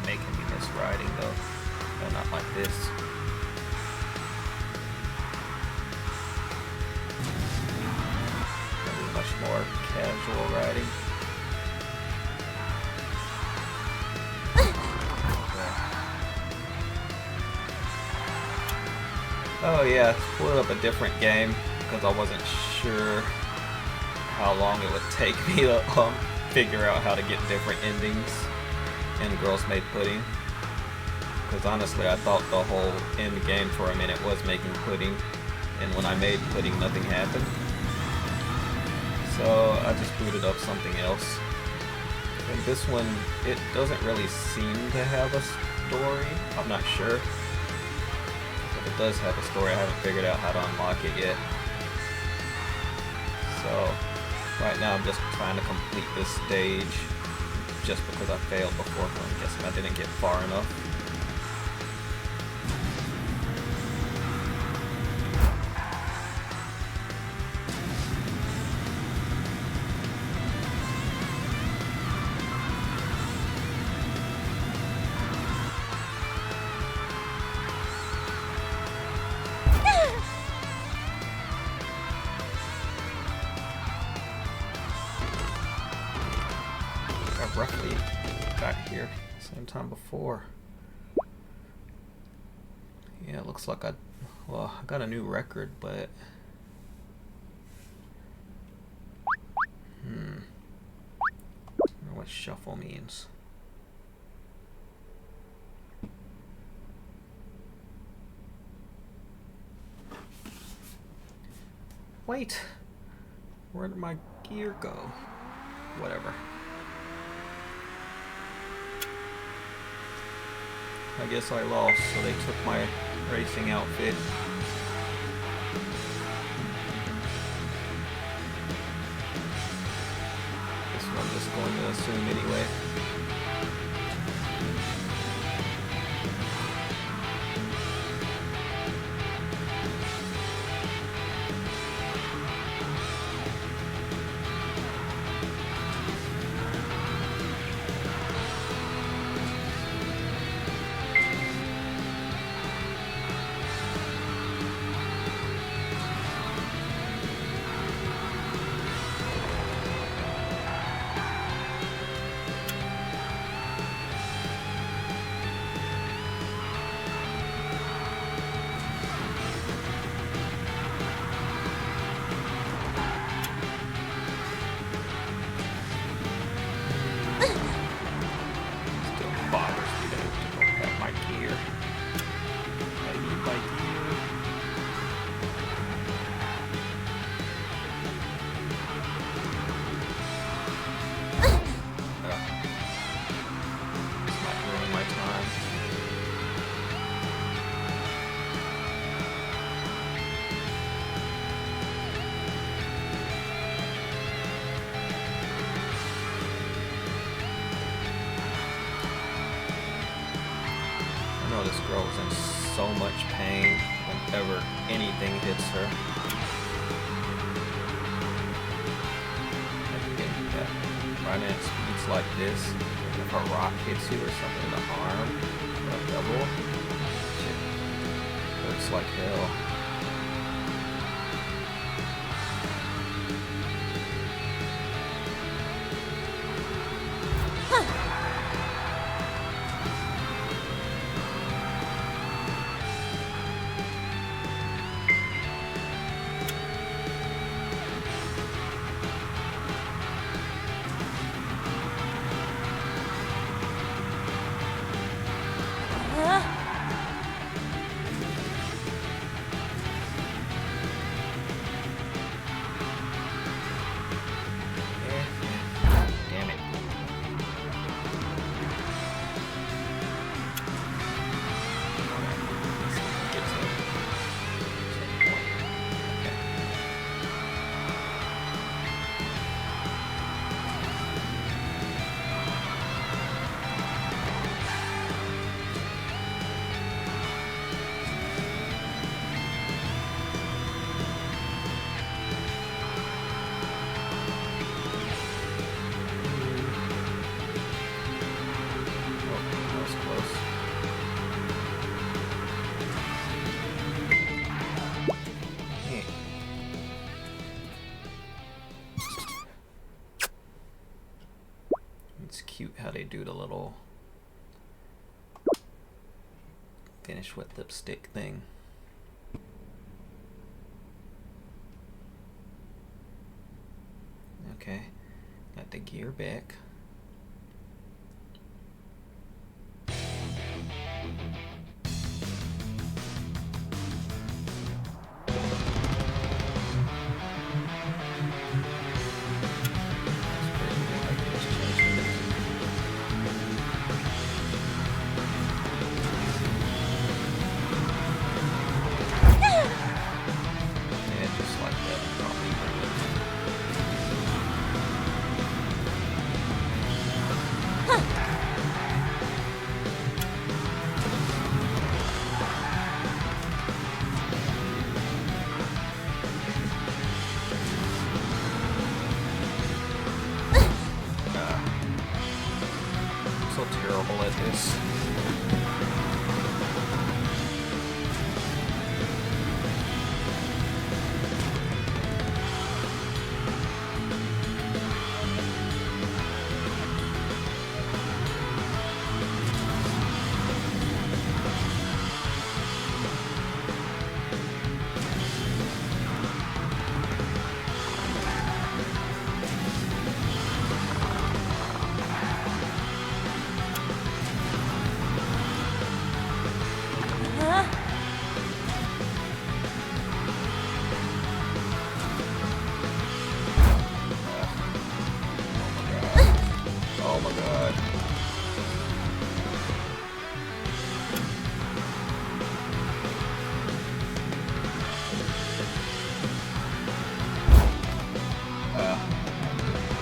making me miss riding though. No, not like this. Maybe much more casual riding. Oh yeah, pulled up a different game because I wasn't sure how long it would take me to figure out how to get different endings in Girls Made Pudding. Because honestly, I thought the whole end game for a minute was making pudding, and when I made pudding, nothing happened. So I just booted up something else. And this one, it doesn't really seem to have a story. I'm not sure. If it does have a story, I haven't figured out how to unlock it yet. So right now I'm just trying to complete this stage just because I failed before. I'm guessing I didn't get far enough. I roughly got here same time before. Yeah, it looks like I got a new record, but I don't know what shuffle means. Wait, where did my gear go? Whatever. I guess I lost, so they took my racing outfit. Guess I'm just going to assume anyway. This girl is in so much pain whenever anything hits her. That finance speeds like this. If a rock hits you or something in the arm, or a double, shit hurts like hell. how they do the little finish with lipstick thing. Okay, got the gear back. Terrible at this. Oh my god.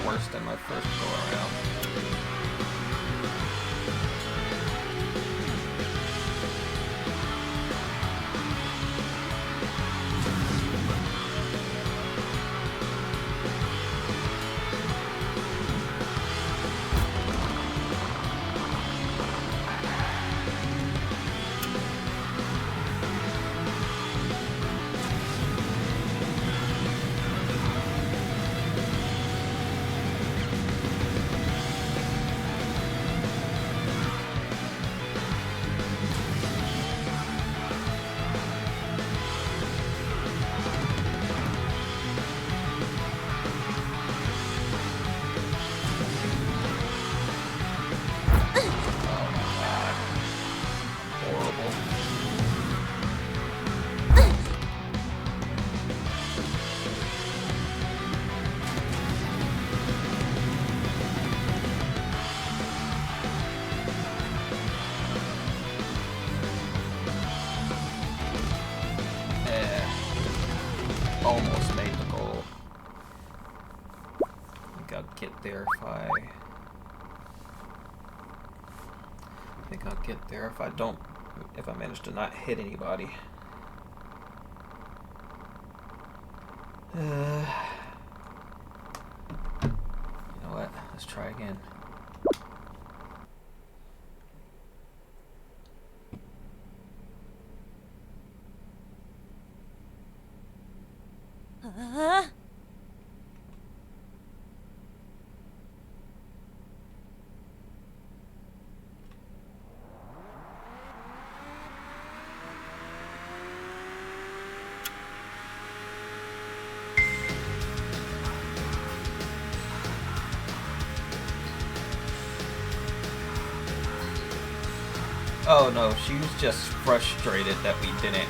Worse than my first go around. Almost made the goal. I think I'll get there if I manage to not hit anybody. You know what? Let's try again. Oh no, she was just frustrated that we didn't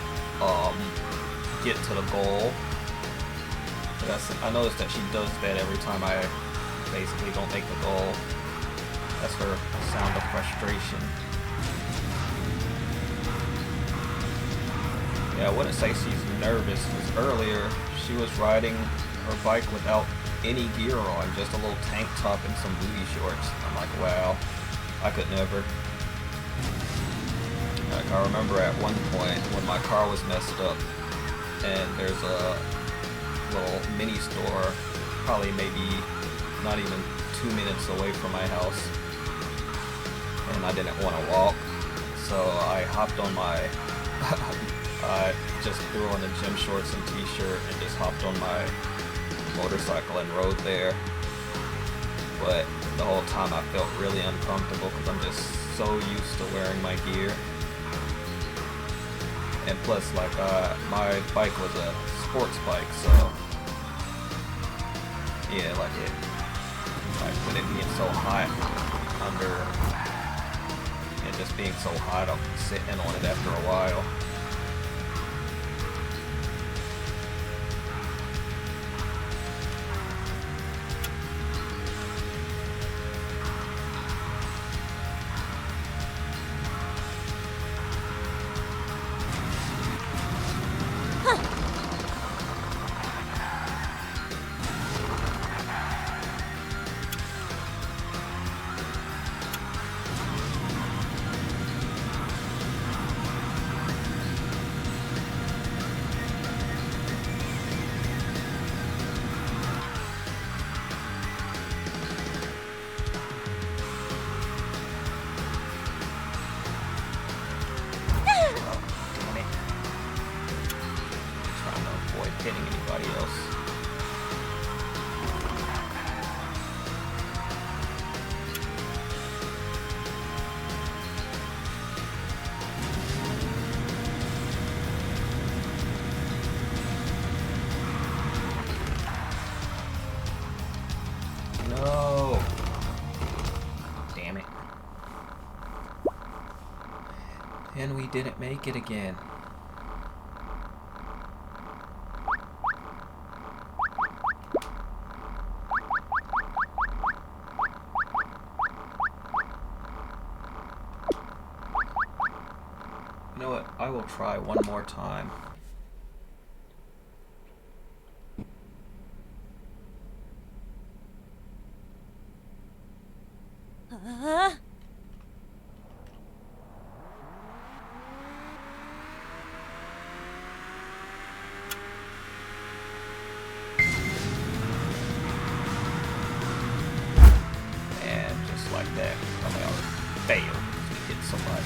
get to the goal. I noticed that she does that every time I basically don't make the goal. That's her sound of frustration. Yeah, I wouldn't say she's nervous, because earlier she was riding her bike without any gear on, just a little tank top and some booty shorts. I'm like, wow, I could never. Like, I remember at one point when my car was messed up, and there's a little mini store, probably maybe not even 2 minutes away from my house, and I didn't want to walk, so I hopped on my, I just threw on the gym shorts and t-shirt and just hopped on my motorcycle and rode there. But The whole time I felt really uncomfortable because I'm just so used to wearing my gear. And plus, like, my bike was a sports bike, so yeah, like with it being so hot under, and just being so hot, I'll be sitting on it after a while. Hitting anybody else. No. Damn it. And we didn't make it again. You know what? I will try one more time. And just like that, I failed to hit somebody.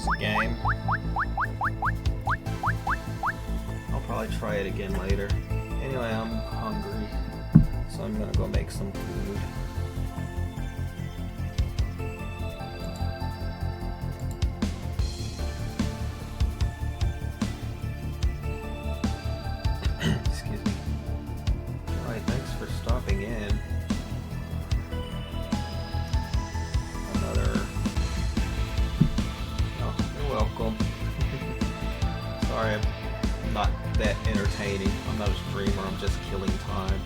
was a game. I'll probably try it again later. Anyway, I'm hungry, so I'm gonna go make some food. Excuse me. Alright, thanks for stopping in. You're welcome. Sorry, I'm not that entertaining. I'm not a streamer, I'm just killing time.